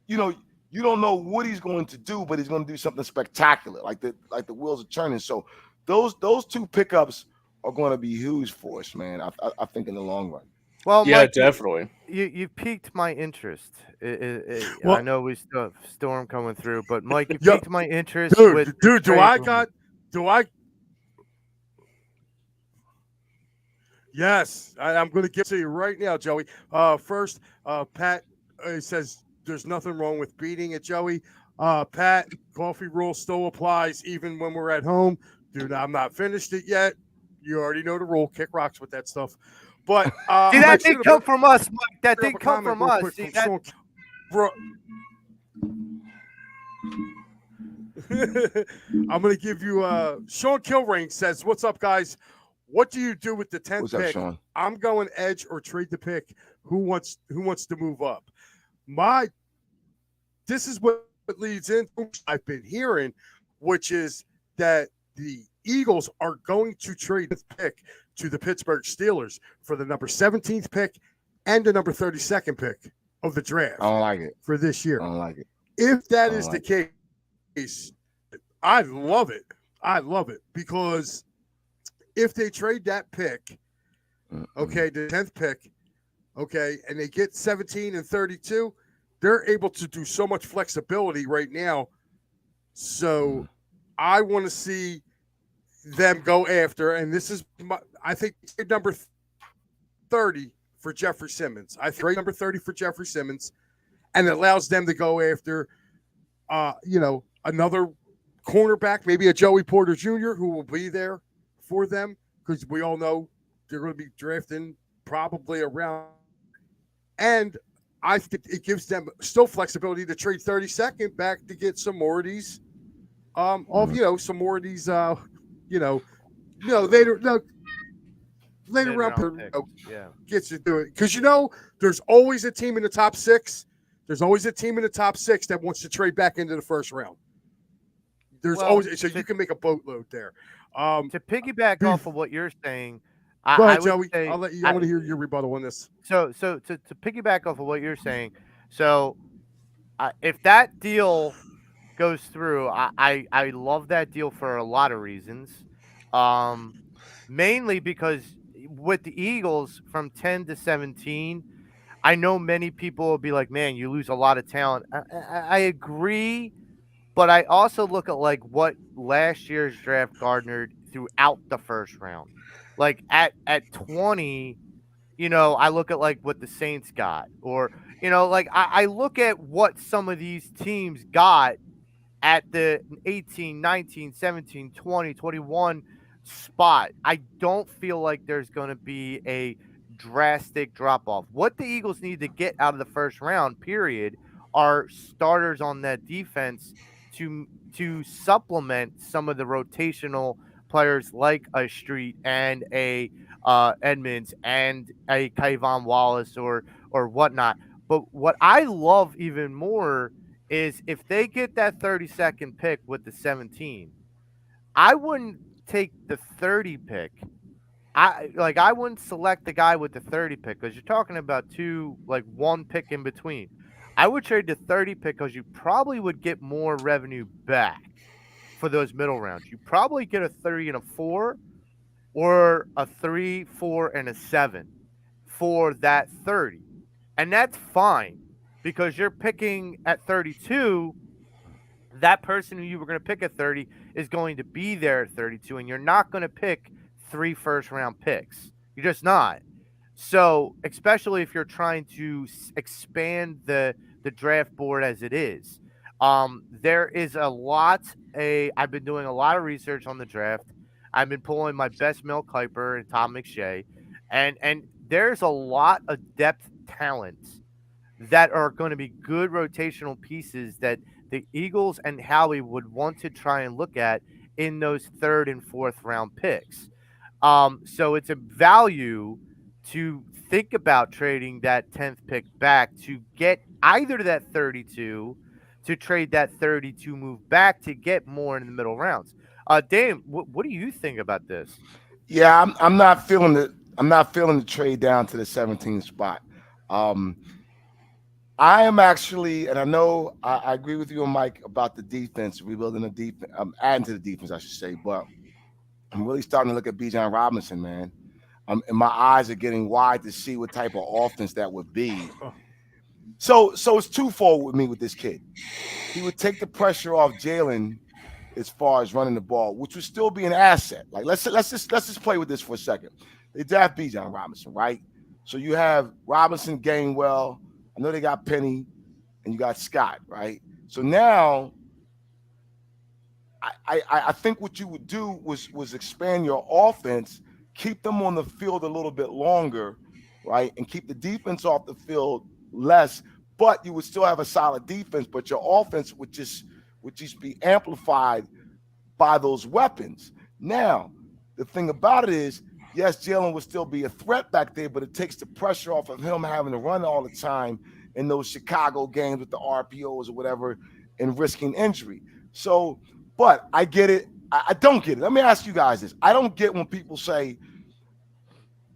you don't know what he's going to do, but he's going to do something spectacular, like the wheels are turning. So those 2 pickups are going to be huge for us, man. I think in the long run. Well, yeah, Mike, definitely. You piqued my interest. Well, I know we still have storm coming through, but Mike, you piqued my interest. Dude, Yes, I'm going to give it to you right now, Joey. First, Pat says there's nothing wrong with beating it, Joey. Pat, coffee rule still applies even when we're at home. Dude, I'm not finished it yet. You already know the rule. Kick rocks with that stuff. But see, that didn't come from us, Mike. That didn't come from us. See, that... I'm going to give you Sean Kilrain says, "What's up, guys? What do you do with the 10th What's up, pick? Sean? I'm going edge or trade the pick. Who wants to move up? My this is what leads into I've been hearing, which is that the Eagles are going to trade the pick to the Pittsburgh Steelers for the number 17th pick and the number 32nd pick of the draft I don't like it. for this I year. don't like it. If I that don't is the like it. case, I love it. I love it because if they trade that pick, okay, the 10th pick, okay, and they get 17 and 32, they're able to do so much flexibility right now. So I want to see them go after, and this is, I think, number 30 for Jeffrey Simmons. I think number 30 for Jeffrey Simmons, and it allows them to go after, another cornerback, maybe a Joey Porter Jr., who will be there for them because we all know they're going to be drafting probably around. And I think it gives them still flexibility to trade 32nd back to get some more of these, some more of these, later round picks. Yeah. gets to do it because there's always a team in the top six. There's always a team in the top six that wants to trade back into the first round. There's always you can make a boatload there. To piggyback off of what you're saying, go ahead, I Joey. say, I'll let you. I want to hear your rebuttal on this. So to piggyback off of what you're saying, so if that deal goes through, I love that deal for a lot of reasons. Mainly because with the Eagles from 10 to 17, I know many people will be like, "Man, you lose a lot of talent." I agree, but I also look at like what last year's draft garnered throughout the first round. Like at 20, I look at like what the Saints got, or like I look at what some of these teams got at the 18, 19, 17, 20, 21 spot. I don't feel like there's going to be a drastic drop off. What the Eagles need to get out of the first round, period, are starters on that defense to supplement some of the rotational players like a Street and a Edmonds and a Kayvon Wallace or whatnot. But what I love even more is if they get that 32nd pick with the 17, I wouldn't take the 30 pick. I wouldn't select the guy with the 30 pick because you're talking about one pick in between. I would trade the 30 pick because you probably would get more revenue back for those middle rounds. You probably get a 3 and a 4 or a 3, 4, and a 7 for that 30. And that's fine because you're picking at 32. That person who you were going to pick at 30 is going to be there at 32, and you're not going to pick 3 first-round picks. You're just not. So, especially if you're trying to expand the draft board as it is, there is a lot. I've been doing a lot of research on the draft. I've been pulling my best Mel Kiper and Tom McShay, and there's a lot of depth talents that are going to be good rotational pieces that the Eagles and Howie would want to try and look at in those 3rd and 4th round picks. So it's a value to think about trading that 10th pick back to get either that 32 to trade that 32 move back to get more in the middle rounds. Dame, what do you think about this? Yeah, I'm not feeling it. I'm not feeling the trade down to the 17th spot. I am actually, and I know I agree with you and Mike about the defense, rebuilding the defense, adding to the defense, I should say. But I'm really starting to look at Bijan Robinson, man. And my eyes are getting wide to see what type of offense that would be. So it's twofold with me with this kid. He would take the pressure off Jalen as far as running the ball, which would still be an asset. Like let's just play with this for a second. They draft Bijan Robinson, right? So you have Robinson, Gainwell. I know they got Penny, and you got Scott, right? So now, I think what you would do was expand your offense, keep them on the field a little bit longer, right, and keep the defense off the field less. But you would still have a solid defense, but your offense would just would just be amplified by those weapons. Now, the thing about it is, yes, Jalen would still be a threat back there, but it takes the pressure off of him having to run all the time in those Chicago games with the RPOs or whatever and risking injury. So, but I get it. I don't get it. Let me ask you guys this. I don't get when people say,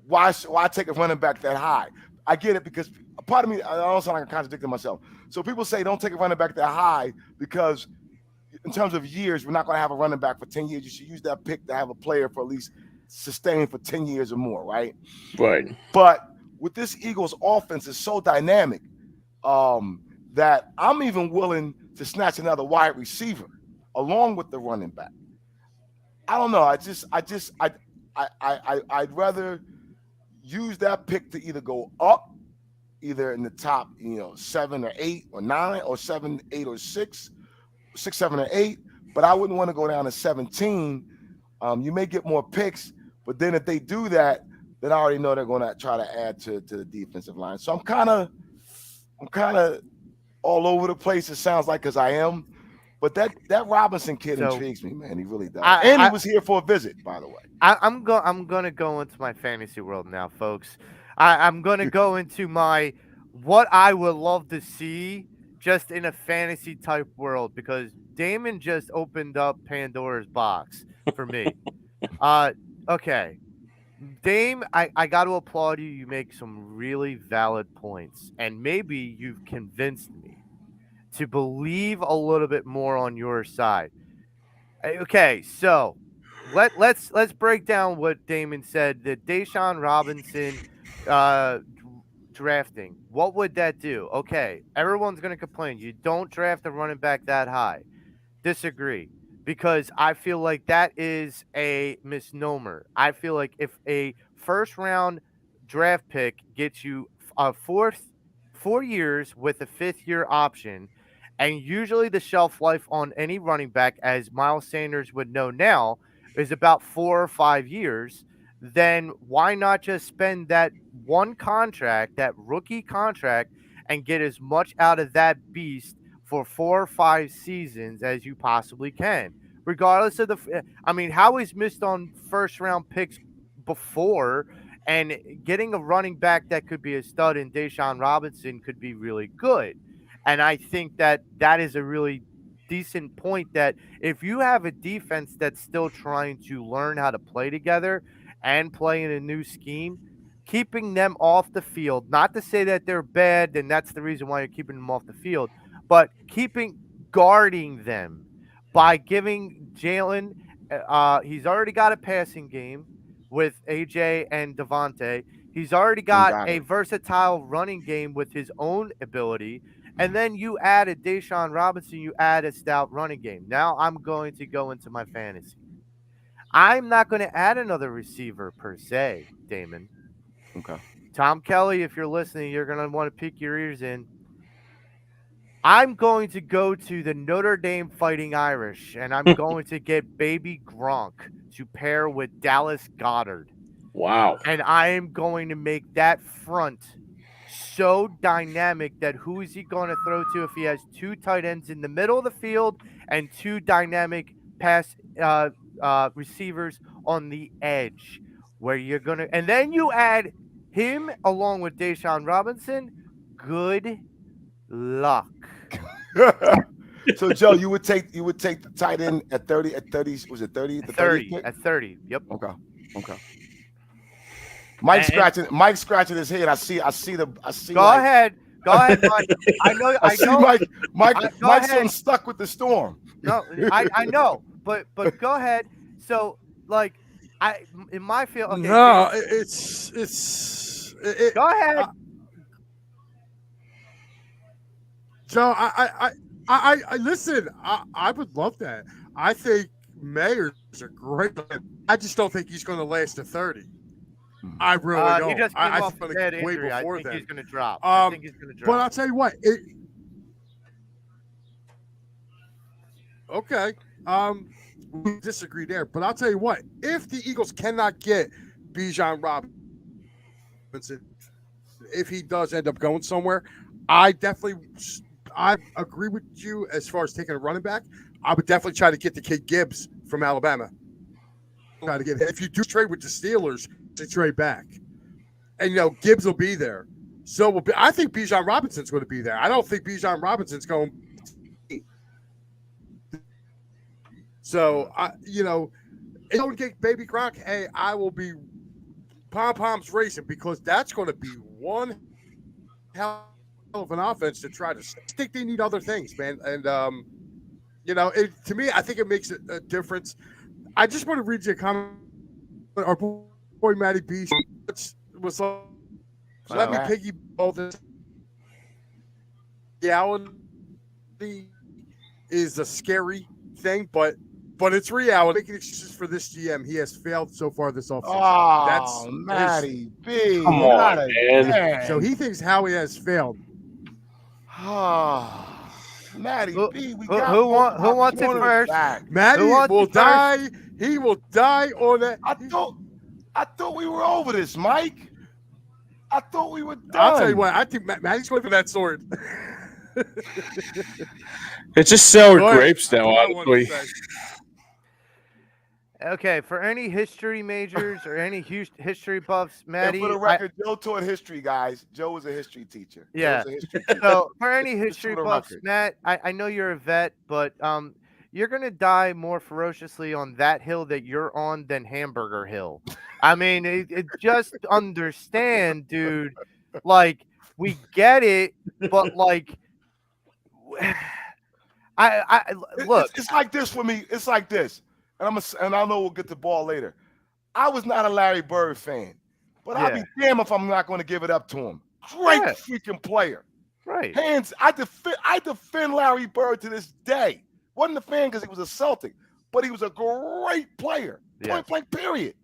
why take a running back that high? I get it because a part of me, I don't sound like I'm contradicting myself. So people say don't take a running back that high because in terms of years, we're not going to have a running back for 10 years. You should use that pick to have a player for at least sustained for 10 years or more, right? Right. But with this Eagles offense, it's so dynamic that I'm even willing to snatch another wide receiver along with the running back. I don't know. I'd rather use that pick to either go up, either in the top, 7 or 8 or 9 or 7, 8 or 6, 6, 7 or 8. But I wouldn't want to go down to 17. You may get more picks, but then if they do that, then I already know they're going to try to add to the defensive line. So I'm kind of all over the place. It sounds like because I am. But that Robinson kid intrigues me, man. He really does. And he was here for a visit, by the way. I'm gonna go into my fantasy world now, folks. I'm gonna go into what I would love to see just in a fantasy type world, because Damon just opened up Pandora's box for me. Okay. Dame, I got to applaud you. You make some really valid points, and maybe you've convinced me to believe a little bit more on your side. Okay, so let's break down what Damon said. The Deshaun Robinson drafting. What would that do? Okay, everyone's gonna complain. You don't draft a running back that high. Disagree, because I feel like that is a misnomer. I feel like if a first round draft pick gets you a 4 years with a 5th-year option, and usually the shelf life on any running back, as Miles Sanders would know now, is about 4 or 5 years, then why not just spend that one contract, that rookie contract, and get as much out of that beast for 4 or 5 seasons as you possibly can, regardless of Howie's missed on first round picks before, and getting a running back that could be a stud in Deshaun Robinson could be really good. And I think that is a really decent point, that if you have a defense that's still trying to learn how to play together and play in a new scheme, keeping them off the field, not to say that they're bad, and that's the reason why you're keeping them off the field, but guarding them by giving Jalen, he's already got a passing game with AJ and Devontae. He's already got a versatile running game with his own ability. And then you add a Deshaun Robinson, you add a stout running game. Now I'm going to go into my fantasy. I'm not going to add another receiver per se, Damon. Okay. Tom Kelly, if you're listening, you're going to want to peek your ears in. I'm going to go to the Notre Dame Fighting Irish, and I'm going to get baby Gronk to pair with Dallas Goedert. Wow. And I am going to make that front so dynamic that who is he going to throw to if he has 2 tight ends in the middle of the field and 2 dynamic pass receivers on the edge, where you're going to, and then you add him along with Deshaun Robinson. Good luck. So Joe, you would take the tight end at 30, was it 30? The 30 at 30. Yep. Okay. Mike's scratching his head. I see. Go ahead, Mike. I know. Mike's unstuck with the storm. No, I know, but go ahead. So, in my field. Okay, no, go ahead. Joe, I listen. I would love that. I think Mayer's a great man. I just don't think he's going to last to 30. I really don't. He just came off a bad injury. I think he's going to drop. I think he's going to drop. But I'll tell you what. Okay. We disagree there. But I'll tell you what. If the Eagles cannot get Bijan Robinson, if he does end up going somewhere, I definitely I agree with you as far as taking a running back. I would definitely try to get the kid Gibbs from Alabama. Try to get him. If you do trade with the Steelers, to trade back, and Gibbs will be there. So I think Bijan Robinson's going to be there. I don't think Bijan Robinson's going. So if don't get Baby Gronk, hey, I will be pom poms racing because that's going to be one hell of an offense to try to. I think they need other things, man, and to me, I think it makes a difference. I just want to read you a comment. Our boy Matty B was like, let me piggy all this. Reality is a scary thing, but it's reality. Making excuses for this GM, he has failed so far this offseason. Oh, Matty B. Come on, man. So he thinks Howie has failed. Matty B. Who wants it first? Matty will die. He will die on that. I thought we were over this, Mike. I thought we were done. I'll tell you what. I think Matty's going for that sword. It's just sour grapes now, honestly. Okay, for any history majors or any history buffs, Matty. And for the record, Joe taught history, guys. Joe was a history teacher. Yeah. So for any history buffs, Matt, I know you're a vet, but you're gonna die more ferociously on that hill that you're on than Hamburger Hill. I mean, it just understand, dude. Like, we get it, but like, I look. It's like this for me. It's like this. And I know we'll get the ball later. I was not a Larry Bird fan, but I'll be damned if I'm not going to give it up to him. Great freaking player. Right. I defend Larry Bird to this day. Wasn't a fan because he was a Celtic, but he was a great player. Point blank, period.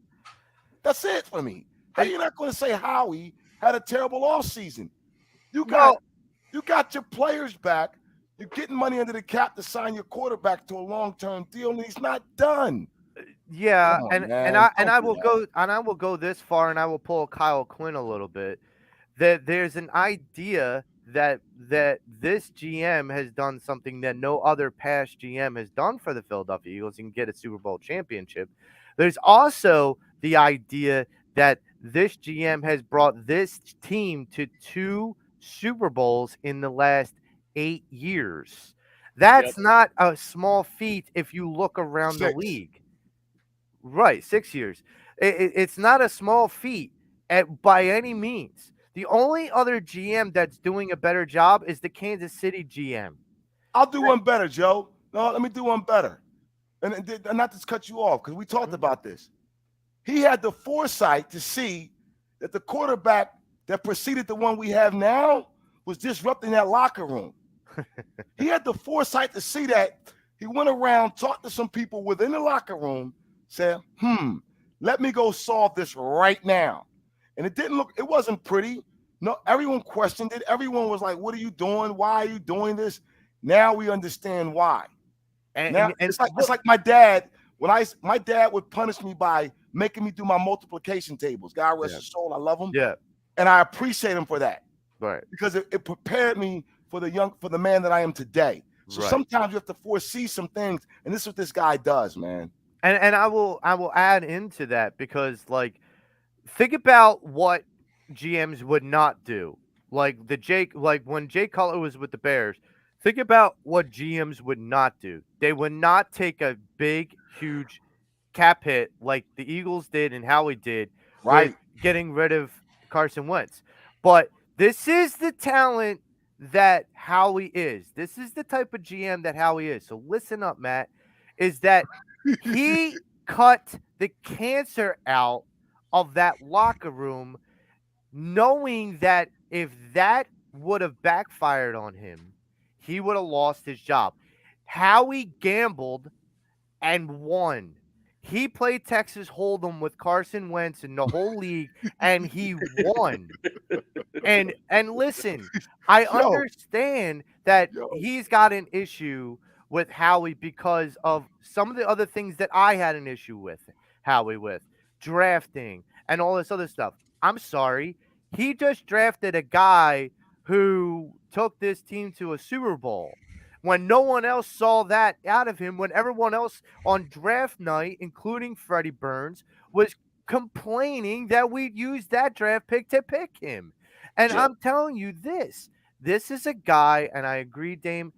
That's it for me. How you not going to say Howie had a terrible offseason? You got your players back. You're getting money under the cap to sign your quarterback to a long-term deal, and he's not done. Yeah, I will go this far, and I will pull Kyle Quinn a little bit. That there's an idea that this GM has done something that no other past GM has done for the Philadelphia Eagles and get a Super Bowl championship. There's also the idea that this GM has brought this team to 2 Super Bowls in the last 8 years. That's not a small feat if you look around the league. Right, 6 years. It's not a small feat by any means. The only other GM that's doing a better job is the Kansas City GM. I'll do one better, Joe. No, let me do one better. And not to cut you off, because we talked about this. He had the foresight to see that the quarterback that preceded the one we have now was disrupting that locker room. He had the foresight to see that. He went around, talked to some people within the locker room, said, let me go solve this right now. And it wasn't pretty. No, everyone questioned it. Everyone was like, what are you doing? Why are you doing this? Now we understand why. It's like my dad. My dad would punish me by making me do my multiplication tables. God rest his soul. I love him. Yeah. And I appreciate him for that. Right. Because it prepared me for the man that I am today. So sometimes you have to foresee some things, and this is what this guy does, man. And I will add into that because, like, think about what GMs would not do. Like when Jay Cutler was with the Bears, think about what GMs would not do. They would not take a big, huge cap hit like the Eagles did and Howie did, right? Getting rid of Carson Wentz. But this is the talent that Howie is. This is the type of GM that Howie is. So listen up, Matt, is that he cut the cancer out of that locker room, knowing that if that would have backfired on him, he would have lost his job. Howie gambled and won. He played Texas Hold'em with Carson Wentz in the whole league, and he won. And listen, I understand that he's got an issue with Howie because of some of the other things that I had an issue with Howie with, drafting and all this other stuff. I'm sorry. He just drafted a guy who took this team to a Super Bowl when no one else saw that out of him, when everyone else on draft night, including Freddie Burns, was complaining that we'd use that draft pick to pick him. And Joe. I'm telling you this is a guy, and I agree, Dame,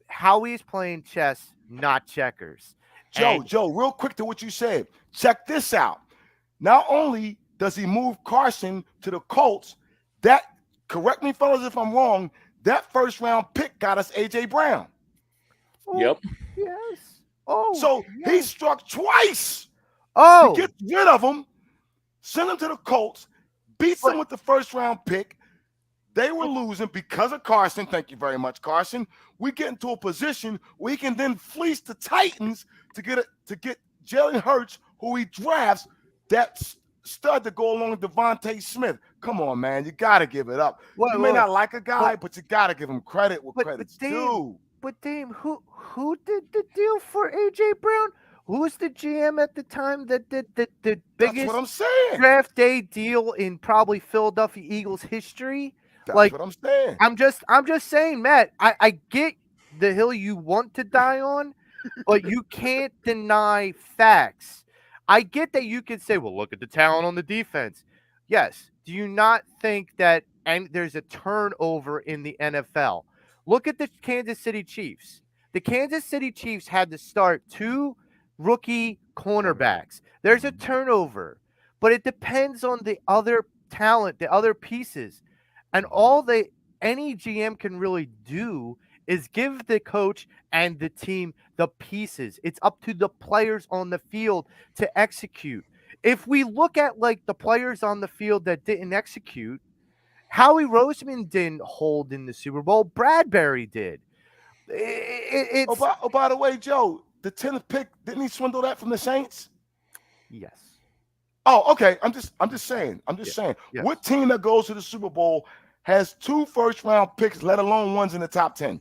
Howie's playing chess, not checkers. Joe, real quick to what you said. Check this out. Not only does he move Carson to the Colts, correct me, fellas, if I'm wrong, that first round pick got us A.J. Brown. Oh, Yep. yes. Oh, So yes. he struck twice. Oh, To get rid of him, send him to the Colts, beats them with the first round pick. They were losing because of Carson. Thank you very much, Carson. We get into a position where he can then fleece the Titans to get Jalen Hurts, who he drafts, that stud to go along with Devontae Smith. Come on, man. You got to give it up. You may not like a guy, but you got to give him credit where credit's due. But Dame, who did the deal for A.J. Brown? Who was the GM at the time that did the That's biggest what I'm saying. draft day deal in probably Philadelphia Eagles history? That's Like, what I'm saying. I'm just saying, Matt, I get the hill you want to die on, but you can't deny facts. I get that you could say, well, look at the talent on the defense. Yes. Do you not think that and there's a turnover in the NFL? Look at the Kansas City Chiefs. The Kansas City Chiefs had to start 2 rookie cornerbacks. There's a turnover, but it depends on the other talent, the other pieces. And any GM can really do is give the coach and the team the pieces. It's up to the players on the field to execute. If we look at like the players on the field that didn't execute, Howie Roseman didn't hold in the Super Bowl. Bradbury did. By the way, Joe, the 10th pick, didn't he swindle that from the Saints? Yes. Oh, okay. I'm just saying. Saying. Yes. What team that goes to the Super Bowl has 2 first-round picks, let alone ones in the top 10?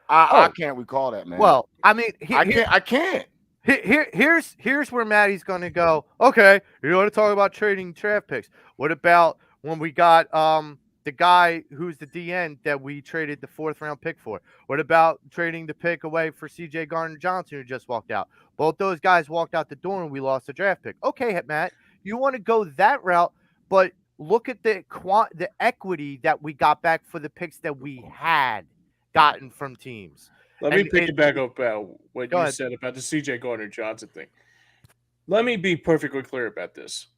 I can't recall that, man. Well, I mean, I can't. Here's where Maddie's going to go. Okay, you want to talk about trading draft picks? What about when we got the guy who's the DN that we traded the 4th round pick for? What about trading the pick away for C.J. Gardner-Johnson, who just walked out? Both those guys walked out the door, and we lost the draft pick. Okay, Matt, you want to go that route, but look at the equity that we got back for the picks that we had gotten from teams. Let me pick it back up about what you said about the C.J. Gardner-Johnson thing. Let me be perfectly clear about this.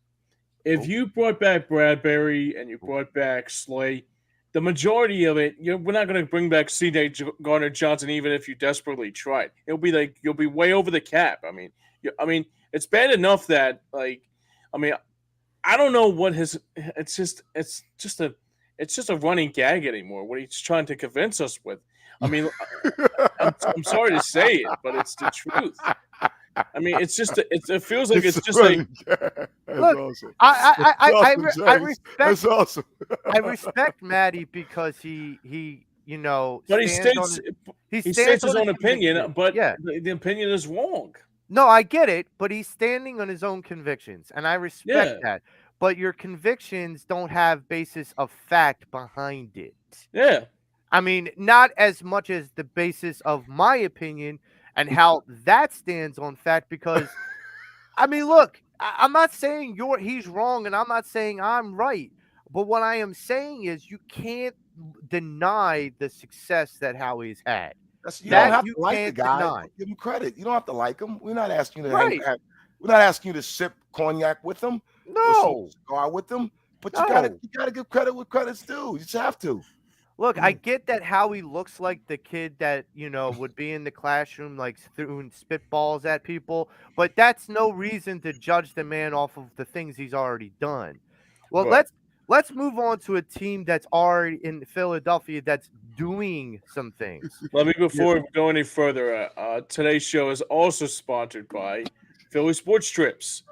If you brought back Bradbury and you brought back Slay, the majority of it, we're not going to bring back C.J. Gardner-Johnson even if you desperately tried. It'll be like you'll be way over the cap. I mean, it's bad enough that I don't know what it's just a running gag anymore. What he's trying to convince us with. I mean, I'm sorry to say it, but it's the truth. I mean, it feels like it's just like. Look, awesome. I respect. That's awesome. I respect Maddie because he But he states his own opinion, but the opinion is wrong. No, I get it, but he's standing on his own convictions, and I respect that. But your convictions don't have basis of fact behind it. Yeah. I mean, not as much as the basis of my opinion and how that stands on fact, because, I mean, look, I'm not saying he's wrong, and I'm not saying I'm right. But what I am saying is you can't deny the success that Howie's had. You don't have to like the guy. Give him credit. You don't have to like him. We're not asking you to we're not asking you to sip cognac with him. No. Cigar with them. But you gotta give credit where credit's due. You just have to. Look, I get that Howie looks like the kid that, would be in the classroom, like throwing spitballs at people, but that's no reason to judge the man off of the things he's already done. Well, let's move on to a team that's already in Philadelphia that's doing some things. Let me, before we go any further, today's show is also sponsored by Philly Sports Trips.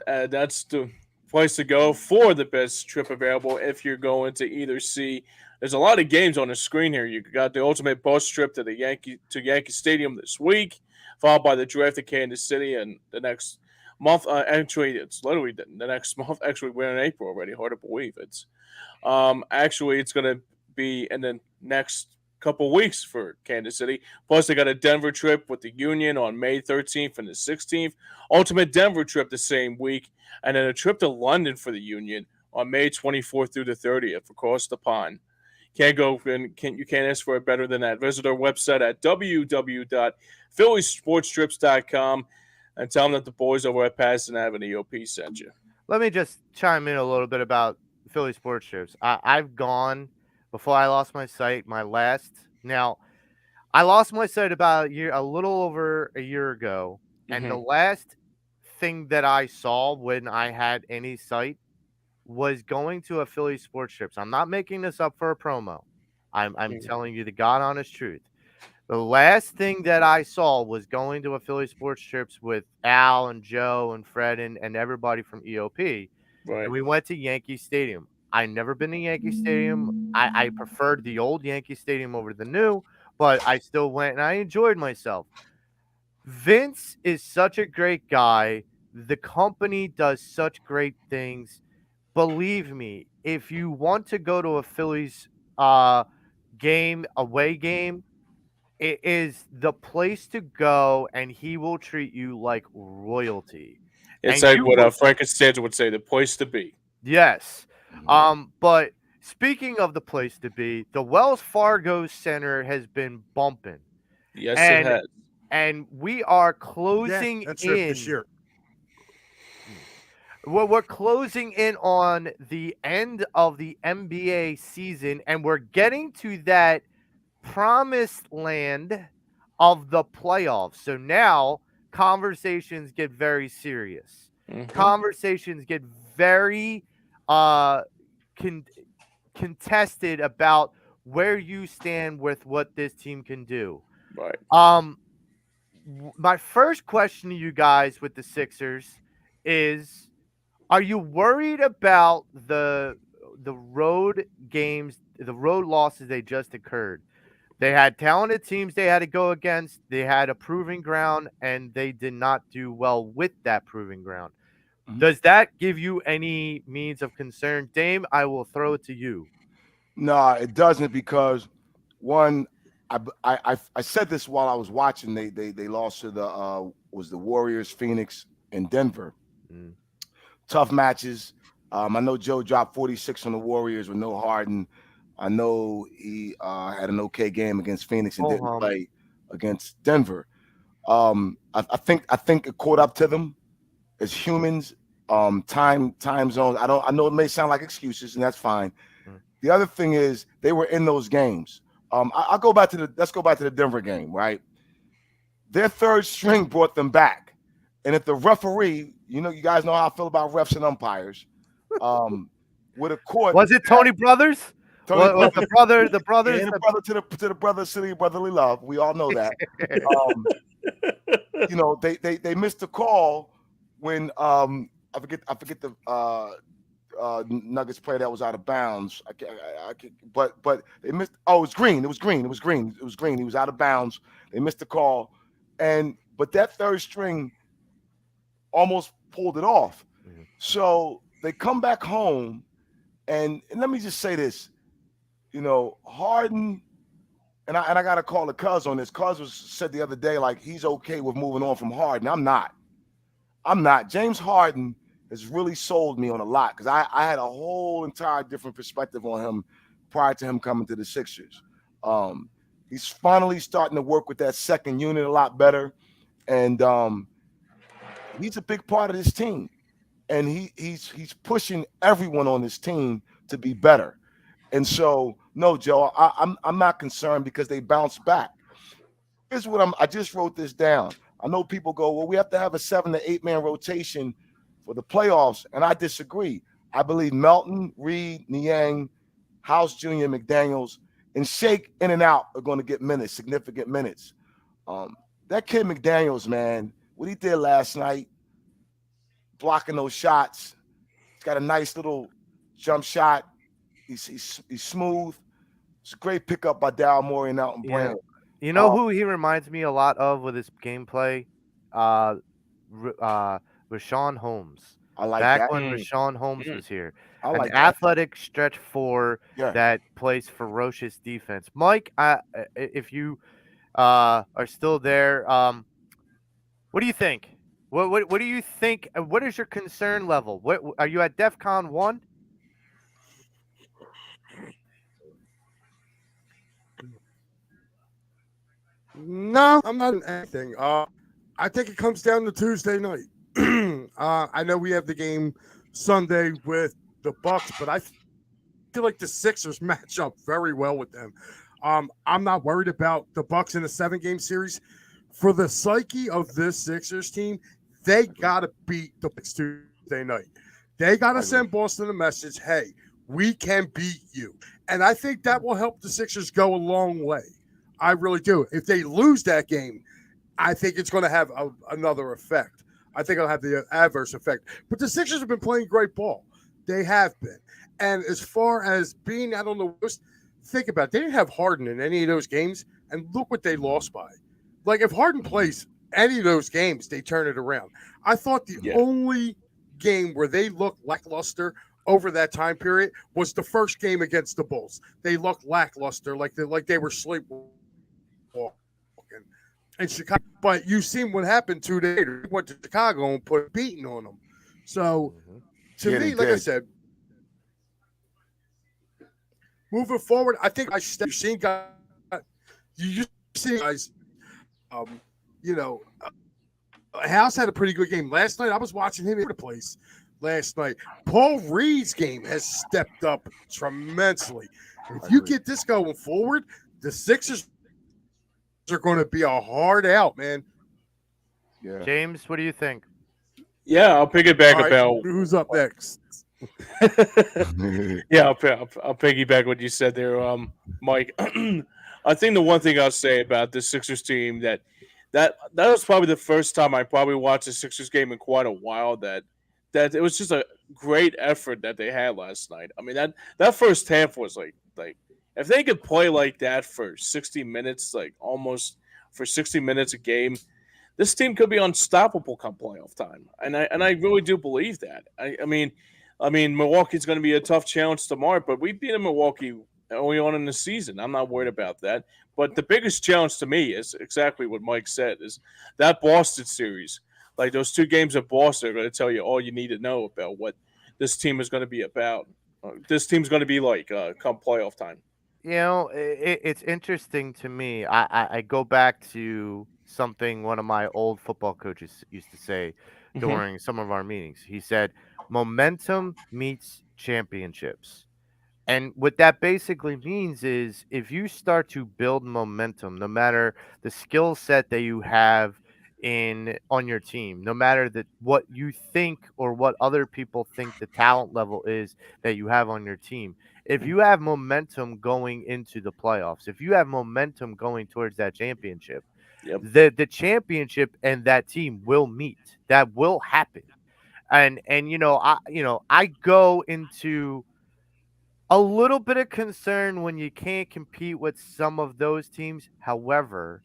That's the place to go for the best trip available if you're going to either see. There's a lot of games on the screen here. You got the ultimate bus trip to Yankee Stadium this week, followed by the draft to Kansas City and the next month. Actually, it's literally the next month. Actually, we're in April already. Hard to believe. Actually, it's going to be in the next couple weeks for Kansas City. Plus, they got a Denver trip with the Union on May 13th and the 16th. Ultimate Denver trip the same week, and then a trip to London for the Union on May 24th through the 30th across the pond. You can't ask for it better than that. Visit our website at www.phillysportstrips.com and tell them that the boys over at Pattison Ave EOP sent you. Let me just chime in a little bit about Philly sports trips. I've gone before I lost my sight. My last now, I lost my sight about a little over a year ago, and the last thing that I saw when I had any sight was going to a Philly sports trips. I'm not making this up for a promo. I'm telling you the God honest truth. The last thing that I saw was going to a Philly sports trips with Al and Joe and Fred and everybody from EOP. Right. And we went to Yankee Stadium. I never been to Yankee Stadium. I preferred the old Yankee Stadium over the new, but I still went and I enjoyed myself. Vince is such a great guy. The company does such great things. Believe me, if you want to go to a Phillies away game, it is the place to go, and he will treat you like royalty. It's And like you what will, Frank Costanza would say, the place to be. yes. But speaking of the place to be, the Wells Fargo Center has been bumping, Yes, it and has. we are Yeah, closing that's right this in. year. Well, we're closing in on the end of the NBA season, and we're getting to that promised land of the playoffs. So now conversations get very serious. Conversations get very uh con- contested about where you stand with what this team can do. Right. My first question to you guys with the Sixers is, are you worried about the road games, the road losses they just occurred? They had talented teams they had to go against. They had a proving ground, and they did not do well with that proving ground. Does that give you any means of concern? Dame, I will throw it to you. No, it doesn't, because one, I said this while I was watching. They lost to the Warriors, Phoenix, and Denver. Tough matches. I know Joe dropped 46 on the Warriors with no Harden. I know he had an okay game against Phoenix and didn't play against Denver. I think it caught up to them as humans. Time zones. I know it may sound like excuses, and that's fine. The other thing is they were in those games. Let's go back to the Denver game, right? Their third string brought them back. And if the referee, you guys know how I feel about refs and umpires, would have caught. Was it Tony Brothers? Was the brothers? The brother to the brother, city of brotherly love. We all know that. They missed the call when I forget the Nuggets player that was out of bounds. But they missed. Oh, it was Green. It was Green. He was out of bounds. They missed the call, but that third string almost pulled it off. So they come back home, and let me just say this, Harden, and I got to call the Cuz on this. Cuz said the other day, like, he's okay with moving on from Harden. I'm not. James Harden has really sold me on a lot, because I had a whole entire different perspective on him prior to him coming to the Sixers. He's finally starting to work with that second unit a lot better, and he's a big part of this team, and he's pushing everyone on this team to be better. And so, no, Joe, I'm not concerned, because they bounce back. Here's what I just wrote this down. I know people go, well, we have to have a 7 to 8 man rotation for the playoffs, and I disagree. I believe Melton, Reed, Niang, House Jr., McDaniels, and Shake in and out are going to get minutes, significant minutes. That kid McDaniels, man, what he did last night, blocking those shots. He's got a nice little jump shot. He's smooth. It's a great pickup by Daryl Morey and Elton Brand. You know who he reminds me a lot of with his gameplay? Rashawn Holmes. I like Back that. when Mm, Rashawn Holmes mm. was here. I An like that. athletic stretch four Yeah. that plays ferocious defense. Mike, if you are still there, what do you think? What do you think? What is your concern level? What are you at DEFCON 1? No, I'm not in anything. I think it comes down to Tuesday night. I know we have the game Sunday with the Bucks, but I feel like the Sixers match up very well with them. I'm not worried about the Bucks in a 7-game series. For the psyche of this Sixers team, they gotta beat the Bucks Tuesday night. They gotta I send agree. Boston a message, hey, we can beat you. And I think that will help the Sixers go a long way. I really do. If they lose that game, I think it's going to have another effect. I think it'll have the adverse effect. But the Sixers have been playing great ball. They have been. And as far as being out on the West, think about it. They didn't have Harden in any of those games, and look what they lost by. Like, if Harden plays any of those games, they turn it around. I thought the Yeah. only game where they looked lackluster over that time period was the first game against the Bulls. They looked lackluster, like they were sleepwalking in Chicago. But you seen what happened 2 days later. He went to Chicago and put a beating on them. So Mhm. to Yeah, they me, like I did. said, moving forward, I think you've seen guys, you see guys, um, you know, House had a pretty good game last night. I was watching him in the place last night. Paul Reed's game has stepped up tremendously. If you Agreed. get this going forward, the Sixers are going to be a hard out, man. Yeah. James, what do you think? Yeah, I'll All piggyback right, about. who's up next? Yeah, I'll piggyback what you said there, Mike. I think the one thing I'll say about this Sixers team that was probably the first time I probably watched a Sixers game in quite a while. That it was just a great effort that they had last night. I mean that first half was like if they could play like that for 60 minutes, like almost for 60 minutes a game, this team could be unstoppable come playoff time, and I really do believe that. I mean, Milwaukee's going to be a tough challenge tomorrow, but we beat Milwaukee early on in the season. I'm not worried about that. But the biggest challenge to me is exactly what Mike said: is that Boston series. Like those 2 games at Boston are going to tell you all you need to know about what this team is going to be about. This team's going to be like come playoff time. It's interesting to me. I go back to something one of my old football coaches used to say Hmm. during some of our meetings. He said, "Momentum meets championships." And what that basically means is if you start to build momentum, no matter the skill set that you have in on your team, no matter that what you think or what other people think the talent level is that you have on your team, if you have momentum going into the playoffs, if you have momentum going towards that championship, Yep. the championship and that team will meet. That will happen. And I go into a little bit of concern when you can't compete with some of those teams. However,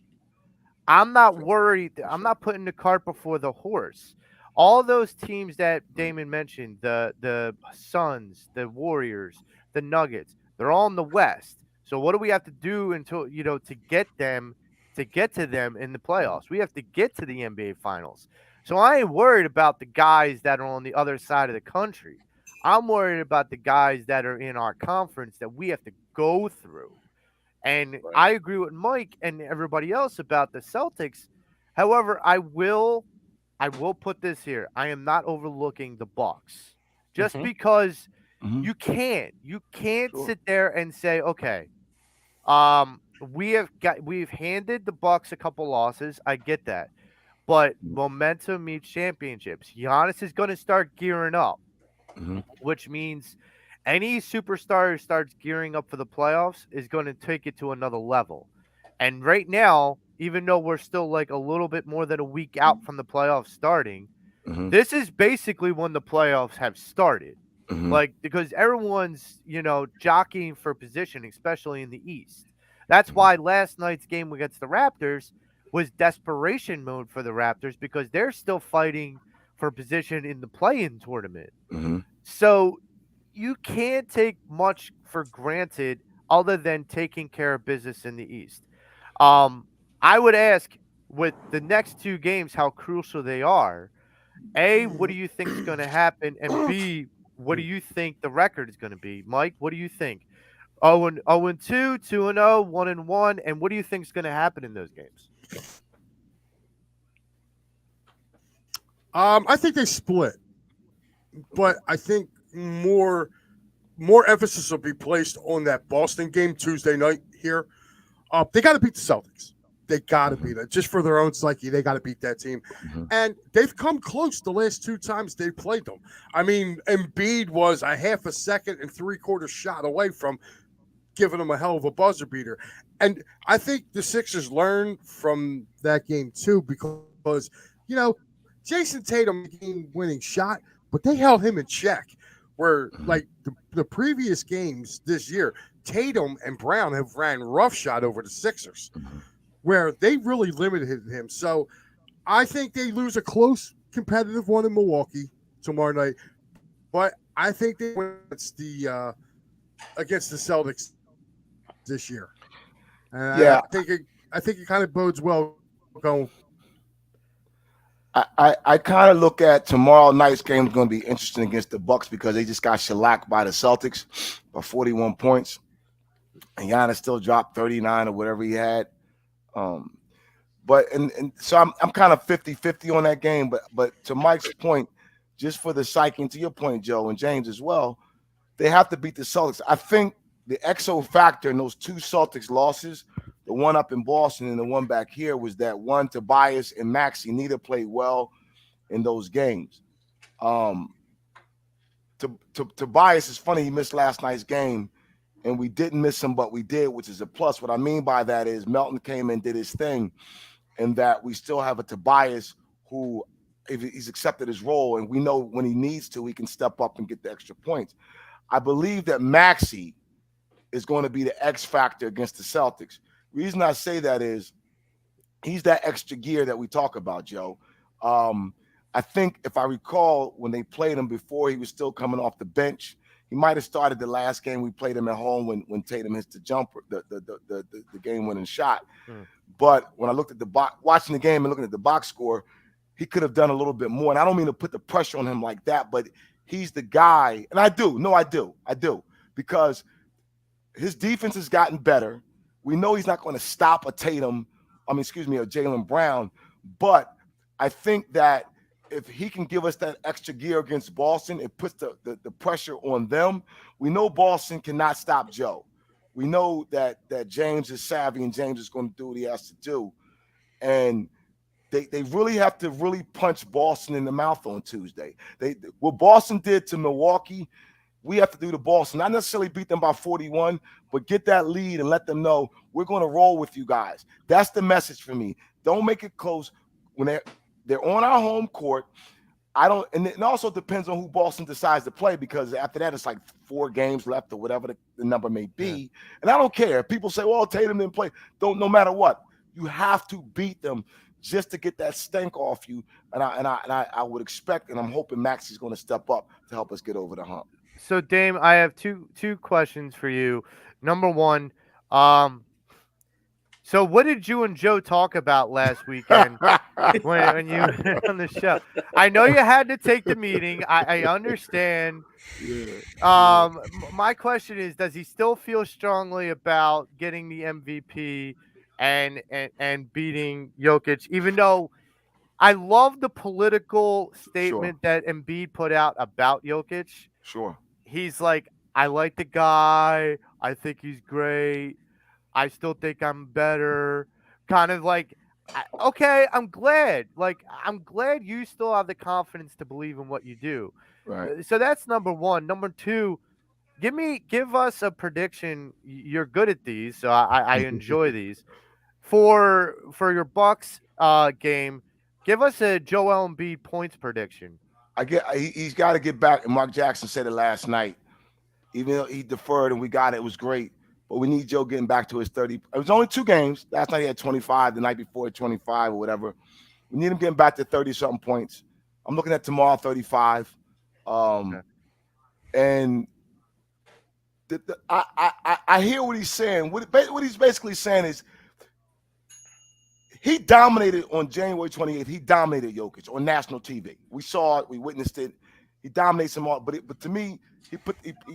I'm not worried. For I'm sure. not putting the cart before the horse. All those teams that Damon mentioned, the Suns, the Warriors, the Nuggets, they're all in the West. So what do we have to do until to get them to get to them in the playoffs? We have to get to the NBA finals. So I ain't worried about the guys that are on the other side of the country. I'm worried about the guys that are in our conference that we have to go through. And Right. I agree with Mike and everybody else about the Celtics. However, I will put this here. I am not overlooking the Bucks. Just Hmm. because Hmm. you can't Sure. sit there and say, okay, we've handed the Bucks a couple losses. I get that. But momentum meets championships. Giannis is going to start gearing up, Hmm. which means any superstar who starts gearing up for the playoffs is going to take it to another level. And right now, even though we're still like a little bit more than a week out from the playoffs starting, Hmm. this is basically when the playoffs have started. Hmm. Like, because everyone's, jockeying for position, especially in the East. That's why last night's game against the Raptors was desperation mode for the Raptors because they're still fighting for position in the play-in tournament. Mm-hmm. So you can't take much for granted other than taking care of business in the East. I would ask with the next two games how crucial they are. A, what do you think is going to happen? And B, what do you think the record is going to be? Mike, what do you think? 0-2, 2-0, 1-1, and what do you think is going to happen in those games? I think they split, but I think more emphasis will be placed on that Boston game Tuesday night here. They got to beat the Celtics. They got to beat it just for their own psyche. They got to beat that team, and they've come close the last two times they played them. I mean, Embiid was a half a second and 3/4 shot away from giving them a hell of a buzzer beater, and I think the Sixers learned from that game too because Jason Tatum game-winning shot, but they held him in check. Where like the previous games this year, Tatum and Brown have ran roughshod over the Sixers, where they really limited him. So I think they lose a close competitive one in Milwaukee tomorrow night, but I think they win against the Celtics this year. Yeah, I think it kind of bodes well going. I kind of look at tomorrow night's game is going to be interesting against the Bucks because they just got shellacked by the Celtics by 41 points, and Giannis still dropped 39 or whatever he had. But so I'm kind of 50-50 on that game. But to Mike's point, just for the psyche, and to your point, Joe and James as well, they have to beat the Celtics. I think the XO factor in those two Celtics losses, the one up in Boston and the one back here, was that one, Tobias and Maxey neither played well in those games. Tobias is funny. He missed last night's game, and we didn't miss him, but we did, which is a plus. What I mean by that is Melton came in, did his thing, and that we still have a Tobias who, if he's accepted his role, and we know when he needs to, he can step up and get the extra points. I believe that Maxey is going to be the X factor against the Celtics. The reason I say that is he's that extra gear that we talk about, Joe. I think if I recall when they played him before, he was still coming off the bench. He might have started the last game we played him at home when Tatum hits the jumper, the game-winning shot. But when I looked at the box, watching the game and looking at the box score, he could have done a little bit more. And I don't mean to put the pressure on him like that, but he's the guy. And I do, because his defense has gotten better. We know he's not going to stop a Jaylen Brown. But I think that if he can give us that extra gear against Boston, it puts the pressure on them. We know Boston cannot stop Joe. We know that James is savvy and James is going to do what he has to do. And they really have to really punch Boston in the mouth on Tuesday. What Boston did to Milwaukee, we have to do to Boston. Not necessarily beat them by 41, but get that lead and let them know we're going to roll with you guys. That's the message for me. Don't make it close when they're on our home court. And it also depends on who Boston decides to play, because after that it's like 4 games left or whatever the number may be. Yeah. And I don't care. People say, well, Tatum didn't play. No matter what, you have to beat them just to get that stink off you. And I would expect, and I'm hoping Maxey's going to step up to help us get over the hump. So, Dame, I have two questions for you. Number one, so what did you and Joe talk about last weekend when you were on the show? I know you had to take the meeting. I understand. Yeah. My question is, does he still feel strongly about getting the MVP and beating Jokic, even though I love the political statement that Embiid put out about Jokic? Sure. He's like, I like the guy. I think he's great. I still think I'm better. Kind of like, okay, I'm glad. Like, I'm glad you still have the confidence to believe in what you do. Right. So that's number one. Number two, give us a prediction. You're good at these, so I enjoy these. For your Bucks game, give us a Joel Embiid points prediction. He's got to get back. And Mark Jackson said it last night. Even though he deferred and we got it, it was great. But we need Joe getting back to his 30. It was only 2 games. Last night he had 25. The night before 25 or whatever. We need him getting back to 30-something points. I'm looking at tomorrow 35. Um, Okay. and I hear what he's saying. What he's basically saying is he dominated on January 28th. He dominated Jokic on national TV. We saw it. We witnessed it. He dominates him all. But to me,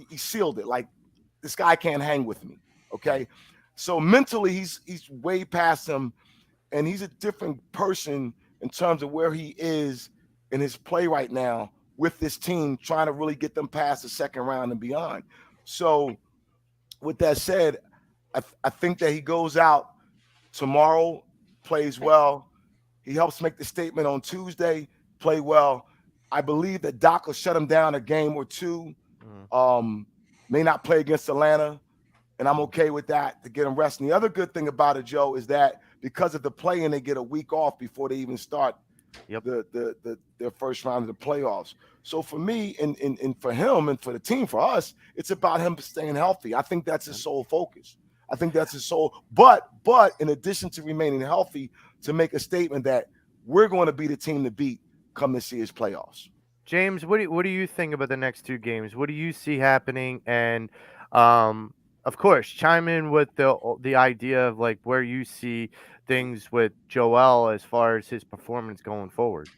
he sealed it. Like this guy can't hang with me. Okay, so mentally he's way past him, and he's a different person in terms of where he is in his play right now with this team, trying to really get them past the second round and beyond. So with that said, I think that he goes out tomorrow, plays well. He helps make the statement on Tuesday, play well. I believe that Doc will shut him down a game or two. Mhm. Um, may not play against Atlanta, and I'm okay with that to get him rest. And the other good thing about it, Joe, is that because of the play-in, they get a week off before they even start Yep. their first round of the playoffs. So for me and for him and for the team, for us, it's about him staying healthy. I think that's his sole focus. I think that's his sole. But in addition to remaining healthy, to make a statement that we're going to be the team to beat come this year's playoffs. James, what do you think about the next two games? What do you see happening? And of course, chime in with the idea of like where you see things with Joel as far as his performance going forward.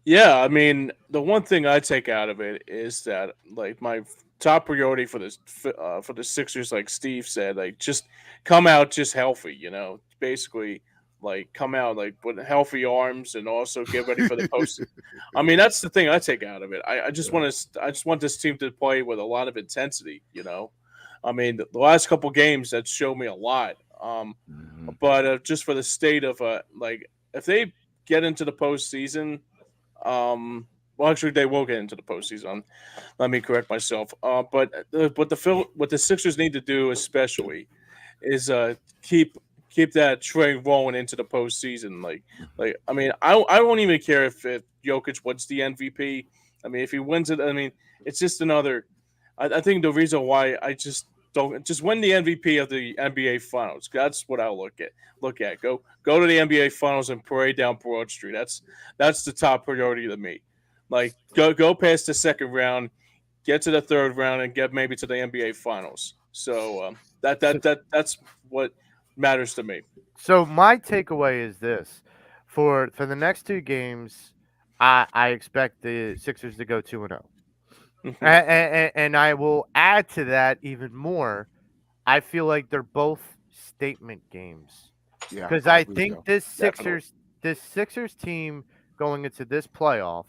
Yeah, I mean, the one thing I take out of it is that like my top priority for the Sixers, like Steve said, like just come out just healthy. Basically like come out like with healthy arms and also get ready for the post. I mean, that's the thing I take out of it. I just want this team to play with a lot of intensity. I mean, the last couple games that showed me a lot. But just for the state of like if they get into the postseason. Well, actually, they will get into the postseason. Let me correct myself. What the Sixers need to do, especially, is keep that train rolling into the postseason. Like I mean, I won't even care if Jokic wins the MVP. I mean, if he wins it, I mean, it's just another. I think the reason why I just win the MVP of the NBA Finals. That's what I'll look at. Go to the NBA Finals and parade down Broad Street. That's the top priority to me. Like go past the second round, get to the third round, and get maybe to the NBA Finals. So that's what matters to me. So my takeaway is this: for the next two games, I expect the Sixers to go 2-0. Mhm. And I will add to that even more. I feel like they're both statement games Yeah, because I I agree, think Joe. Definitely. this Sixers team going into this playoff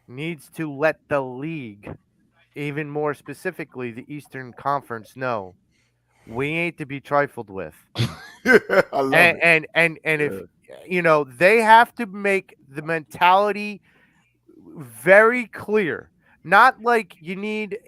needs to let the league, even more specifically the Eastern Conference, know we ain't to be trifled with. I love it. And if Yeah. they have to make the mentality very clear. Not like you need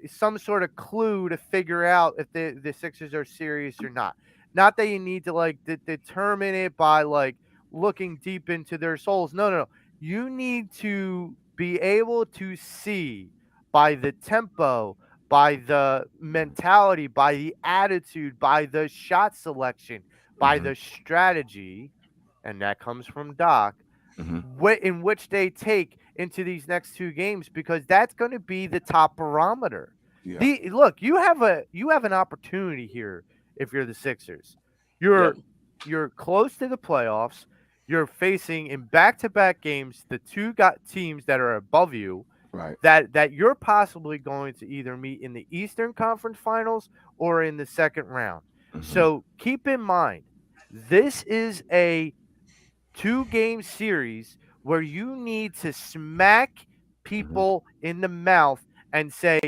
some sort of clue to figure out if the Sixers are serious or not. Not that you need to like determine it by like looking deep into their souls. No, no, no. You need to be able to see by the tempo, by the mentality, by the attitude, by the shot selection, by Mhm, the strategy, and that comes from Doc mhm. in which they take into these next two games because that's going to be the top barometer. Yeah. The look, you have an opportunity here if you're the Sixers. Yep. You're close to the playoffs. You're facing in back-to-back games the two got teams that are above you Right. that you're possibly going to either meet in the Eastern Conference Finals or in the second round. Mhm, So keep in mind, this is a two-game series where you need to smack mhm, people in the mouth and say,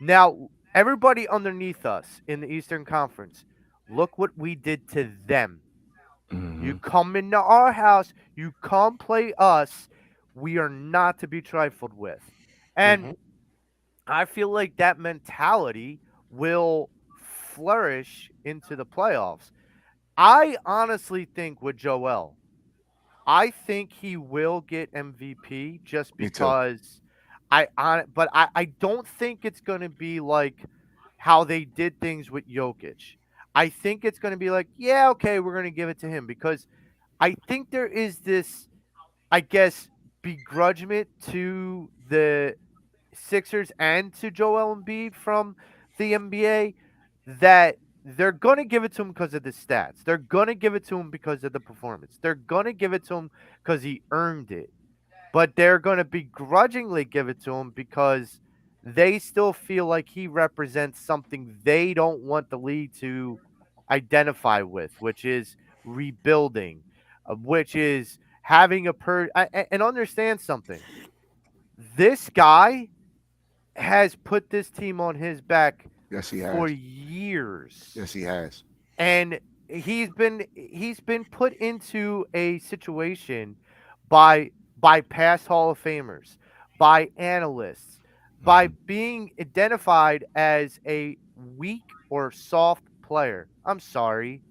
now, everybody underneath us in the Eastern Conference, look what we did to them. You mhm, come into our house, you come play us. We are not to be trifled with. And Hmm. I feel like that mentality will flourish into the playoffs. I honestly think with Joel, I think he will get MVP just Me too. because I don't think it's going to be like how they did things with Jokic. I think it's going to be like, yeah, okay, we're going to give it to him because I think there is this I guess, begrudgment to the Sixers and to Joel Embiid from the NBA that they're going to give it to him because of the stats. They're going to give it to him because of the performance. They're going to give it to him because he earned it. But they're going to begrudgingly give it to him because they still feel like he represents something they don't want the league to identify with, which is rebuilding, which is having and understand something. This guy has put this team on his back Yes, he for has. years. Yes, he has. And he's been put into a situation by past Hall of Famers, by analysts, by being identified as a weak or soft player. I'm sorry.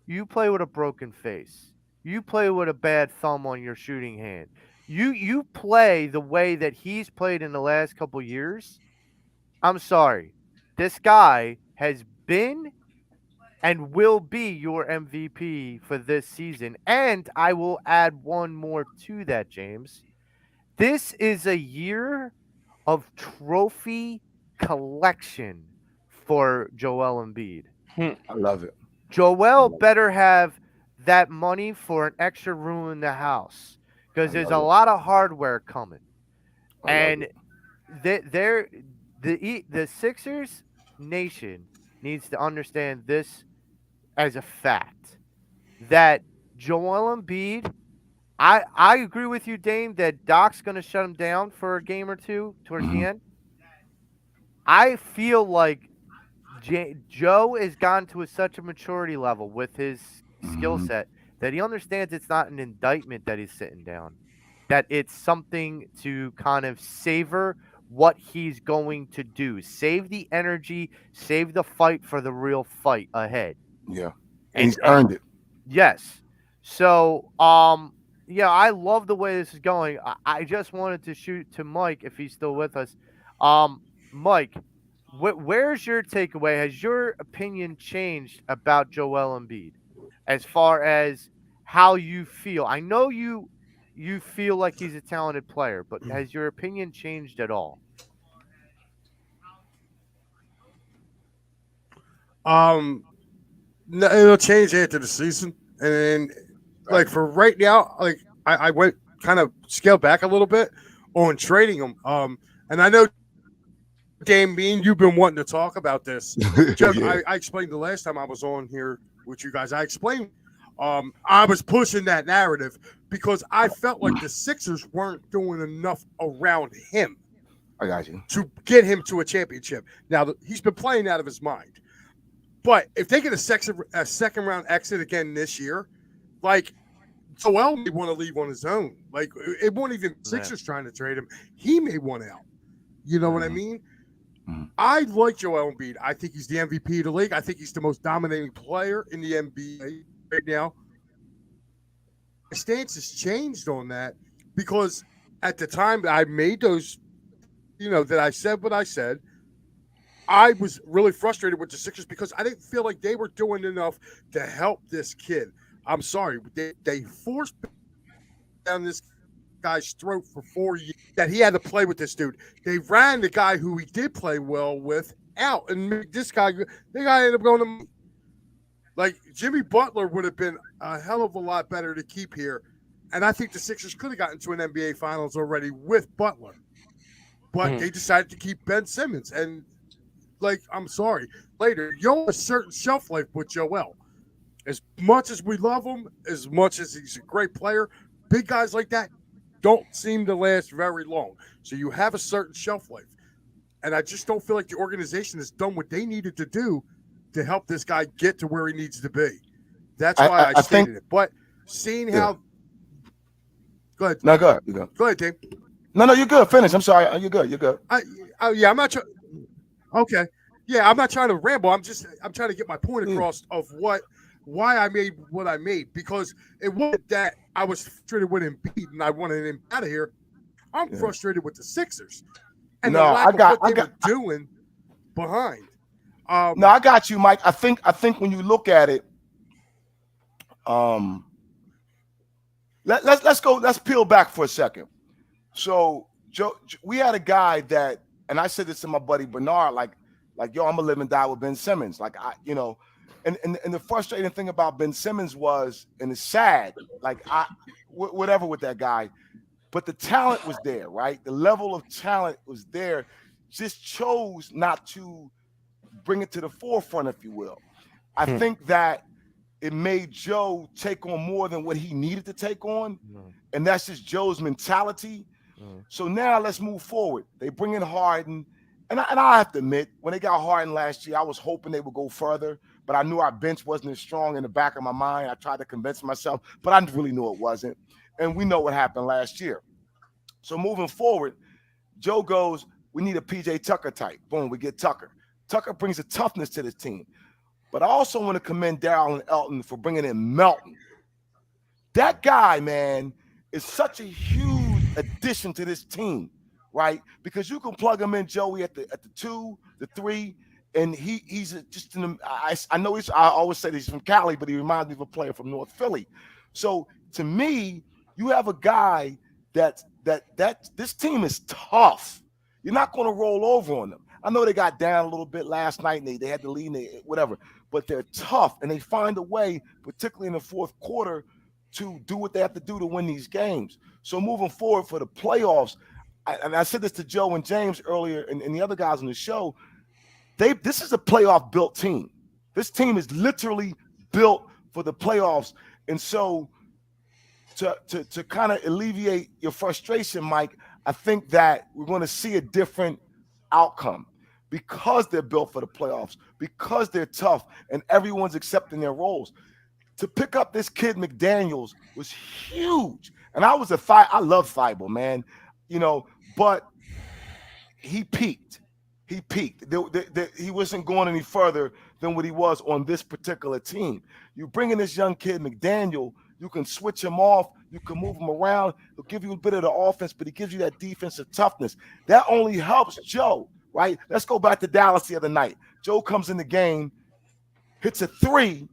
You play with a broken face. You play with a bad thumb on your shooting hand. You play the way that he's played in the last couple years. I'm sorry. This guy has been and will be your MVP for this season. And I will add one more to that, James. This is a year of trophy collection for Joel Embiid. I love it. Joel better have that money for an extra room in the house because I there's love a it. lot of hardware coming. I love And it. the Sixers nation needs to understand this as a fact that Joel Embiid. I agree with you, Dame, that Doc's going to shut him down for a game or two towards the Mhm. end. I feel like Joe has gotten to such a maturity level with his skill Mhm. set that he understands it's not an indictment that he's sitting down, that it's something to kind of savor what he's going to do, save the energy, save the fight for the real fight ahead. Yeah, and And he's earned it. yes. So, yeah, I love the way this is going. I just wanted to shoot to Mike if he's still with us. Mike, where's your takeaway? Has your opinion changed about Joel Embiid as far as how you feel? I know you feel like he's a talented player, but has your opinion changed at all? Um, no, it'll change after the season, and like for right now, like I went kind of scaled back a little bit on trading him. And I know Dame, me and you've been wanting to talk about this. Just, Yeah. I explained the last time I was on here with you guys. I explained I was pushing that narrative because I felt like the Sixers weren't doing enough around him I got you. to get him to a championship. Now he's been playing out of his mind, but if they get a second round exit again this year, like Joel may want to leave on his own. Like it won't even Sixers trying to trade him. He may want out. You know what I mean? I like Joel Embiid. I think he's the MVP of the league. I think he's the most dominating player in the NBA right now. My stance has changed on that because at the time that I made those, that I said what I said, I was really frustrated with the Sixers because I didn't feel like they were doing enough to help this kid. I'm sorry, they forced down this guy's throat for 4 years that he had to play with this dude. They ran the guy who he did play well with out and made this guy. The guy ended up going to like Jimmy Butler would have been a hell of a lot better to keep here, and I think the Sixers could have gotten to an NBA Finals already with Butler, but they decided to keep Ben Simmons. And like, I'm sorry, later you have a certain shelf life with Joel. As much as we love him, as much as he's a great player, big guys like that don't seem to last very long. So you have a certain shelf life. And I just don't feel like the organization has done what they needed to do to help this guy get to where he needs to be. That's why I stated it. But seeing how go ahead. No, go ahead. You go. Go ahead, Dave. No, you're good. Finish. I'm sorry. You're good. You're good. Yeah, I'm not trying. Okay. Yeah, I'm not trying to ramble. I'm trying to get my point across of why I made what I made, because it wasn't that I was frustrated with Embiid and I wanted him out of here. I'm frustrated with the Sixers and the lack of what they were doing behind. No, I got you, Mike. I think when you look at it, let's go. Let's peel back for a second. So Joe, we had a guy that, and I said this to my buddy Bernard, like yo, I'm gonna live and die with Ben Simmons. Like and the frustrating thing about Ben Simmons was, and it's sad, like whatever with that guy, but the talent was there, right? The level of talent was there, just chose not to bring it to the forefront, if you will. I think that it made Joe take on more than what he needed to take on, and that's just Joe's mentality. So now let's move forward. They bring in Harden, and I have to admit, when they got Harden last year, I was hoping they would go further, but I knew our bench wasn't as strong in the back of my mind. I tried to convince myself, but I really knew it wasn't. And we know what happened last year. So moving forward, Joe goes, we need a PJ Tucker type. Boom, we get Tucker. Tucker brings a toughness to this team. But I also want to commend Darrell and Elton for bringing in Melton. That guy, man, is such a huge addition to this team, right? Because you can plug him in, Joey, at the 2, the 3, and he's just I know I always say he's from Cali, but he reminds me of a player from North Philly. So to me, you have a guy that this team is tough. You're not going to roll over on them. I know they got down a little bit last night and they had to lead and whatever, but they're tough and they find a way, particularly in the fourth quarter, to do what they have to do to win these games. So moving forward for the playoffs, and I said this to Joe and James earlier and the other guys on the show, this is a playoff built team. This team is literally built for the playoffs. And so to kind of alleviate your frustration, Mike, I think that we're going to see a different outcome because they're built for the playoffs, because they're tough and everyone's accepting their roles. To pick up this kid McDaniels was huge. And I love Thibault, man, but he peaked. He peaked. He wasn't going any further than what he was on this particular team. You bring in this young kid, McDaniel, you can switch him off. You can move him around. He'll give you a bit of the offense, but he gives you that defensive toughness. That only helps Joe, right? Let's go back to Dallas the other night. Joe comes in the game, hits a 3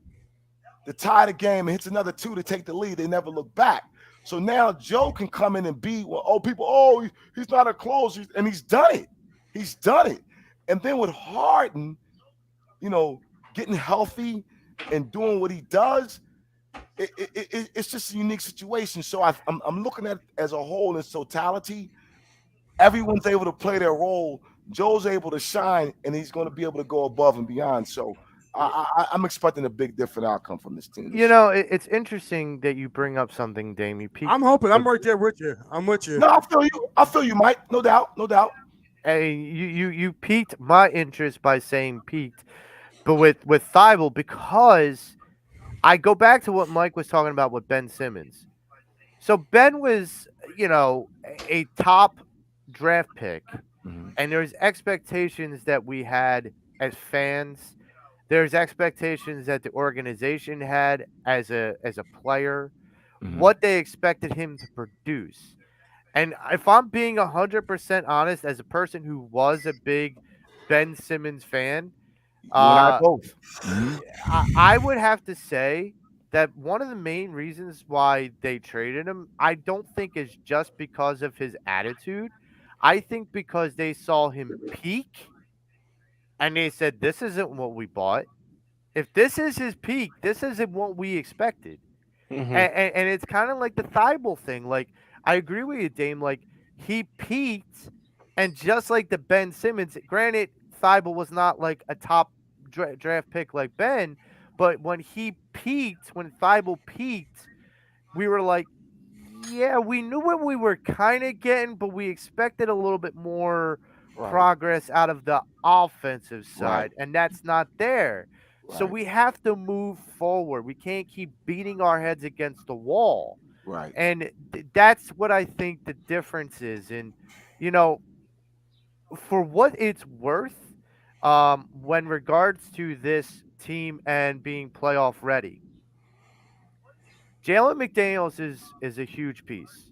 to tie the game, and hits another 2 to take the lead. They never look back. So now Joe can come in and be, he's not a closer, and he's done it. He's done it. And then with Harden, getting healthy and doing what he does, it's just a unique situation. So I'm looking at it as a whole in its totality. Everyone's able to play their role. Joe's able to shine, and he's going to be able to go above and beyond. So I'm expecting a big different outcome from this team. It's interesting that you bring up something, Dame. I'm hoping. I'm right there with you. I'm with you. No, I feel you, Mike. No doubt. Hey, you piqued my interest by saying piqued, but with Thibault, because I go back to what Mike was talking about with Ben Simmons. So Ben was, a top draft pick, and there's expectations that we had as fans. There's expectations that the organization had as a player, what they expected him to produce. And if I'm being 100% honest, as a person who was a big Ben Simmons fan, I both. I would have to say that one of the main reasons why they traded him, I don't think is just because of his attitude. I think because they saw him peak and they said, this isn't what we bought. If this is his peak, this isn't what we expected. And it's kind of like the Thibault thing. Like, I agree with you, Dame. Like, he peaked, and just like the Ben Simmons, granted, Thibault was not like a top draft pick like Ben, but when Thibault peaked, we were like, yeah, we knew what we were kind of getting, but we expected a little bit more progress out of the offensive side, and that's not there. So we have to move forward. We can't keep beating our heads against the wall. Right. And that's what I think the difference is. And, for what it's worth, when regards to this team and being playoff ready, Jalen McDaniels is a huge piece.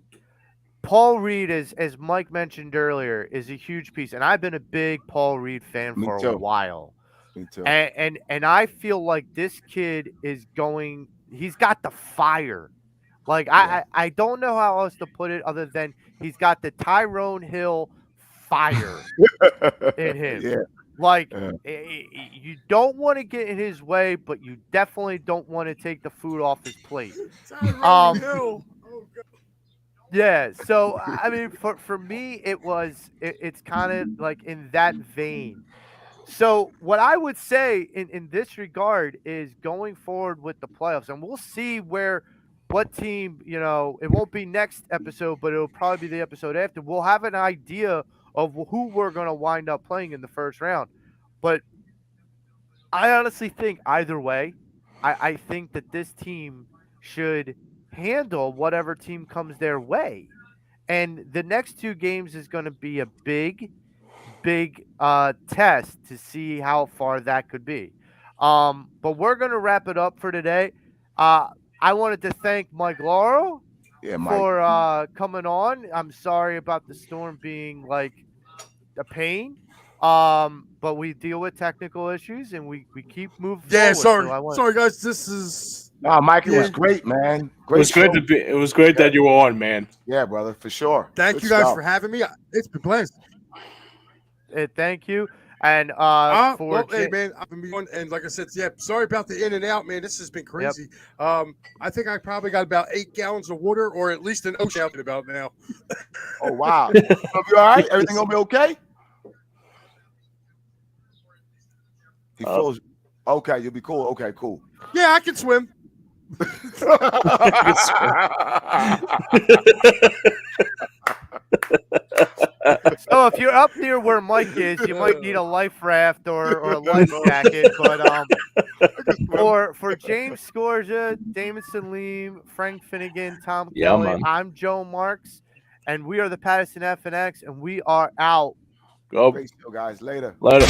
Paul Reed, as Mike mentioned earlier, is a huge piece. And I've been a big Paul Reed fan for a while. Me too. And I feel like this kid he's got the fire. Like I don't know how else to put it other than he's got the Tyrone Hill fire in him. Yeah. Like Yeah. you don't want to get in his way, but you definitely don't want to take the food off his plate. Tyrone Hill. Oh, God. Yeah, so I mean, for me, it's kind of like in that vein. So what I would say in this regard is going forward with the playoffs, and we'll see what team, it won't be next episode, but it'll probably be the episode after. We'll have an idea of who we're going to wind up playing in the first round. But I honestly think either way, I think that this team should handle whatever team comes their way. And the next two games is going to be a big test to see how far that could be. But we're going to wrap it up for today. I wanted to thank Mike Laurel for coming on. I'm sorry about the storm being like a pain. But we deal with technical issues and we keep moving Yeah, forward. sorry guys. This is Mike, it was great, man. Great. It was great that you were on, man. Yeah, brother, for sure. Thank you guys for having me. It's been blessed. Thank you. And hey man, I've been on, and like I said, sorry about the in and out, man. This has been crazy. Yep. I think I probably got about 8 gallons of water, or at least an ocean out about now. Oh wow. You all right? Everything gonna be okay? He froze. Okay, you'll be cool. Okay, cool. Yeah, I can swim. So if you're up near where Mike is, you might need a life raft or a life jacket. But for James Scorgia, Damon Leem, Frank Finnegan, Tom Kelly, I'm Joe Marks, and we are the Pattison Ave Phanatics, and we are out. Go. Great show, guys. Later. Later.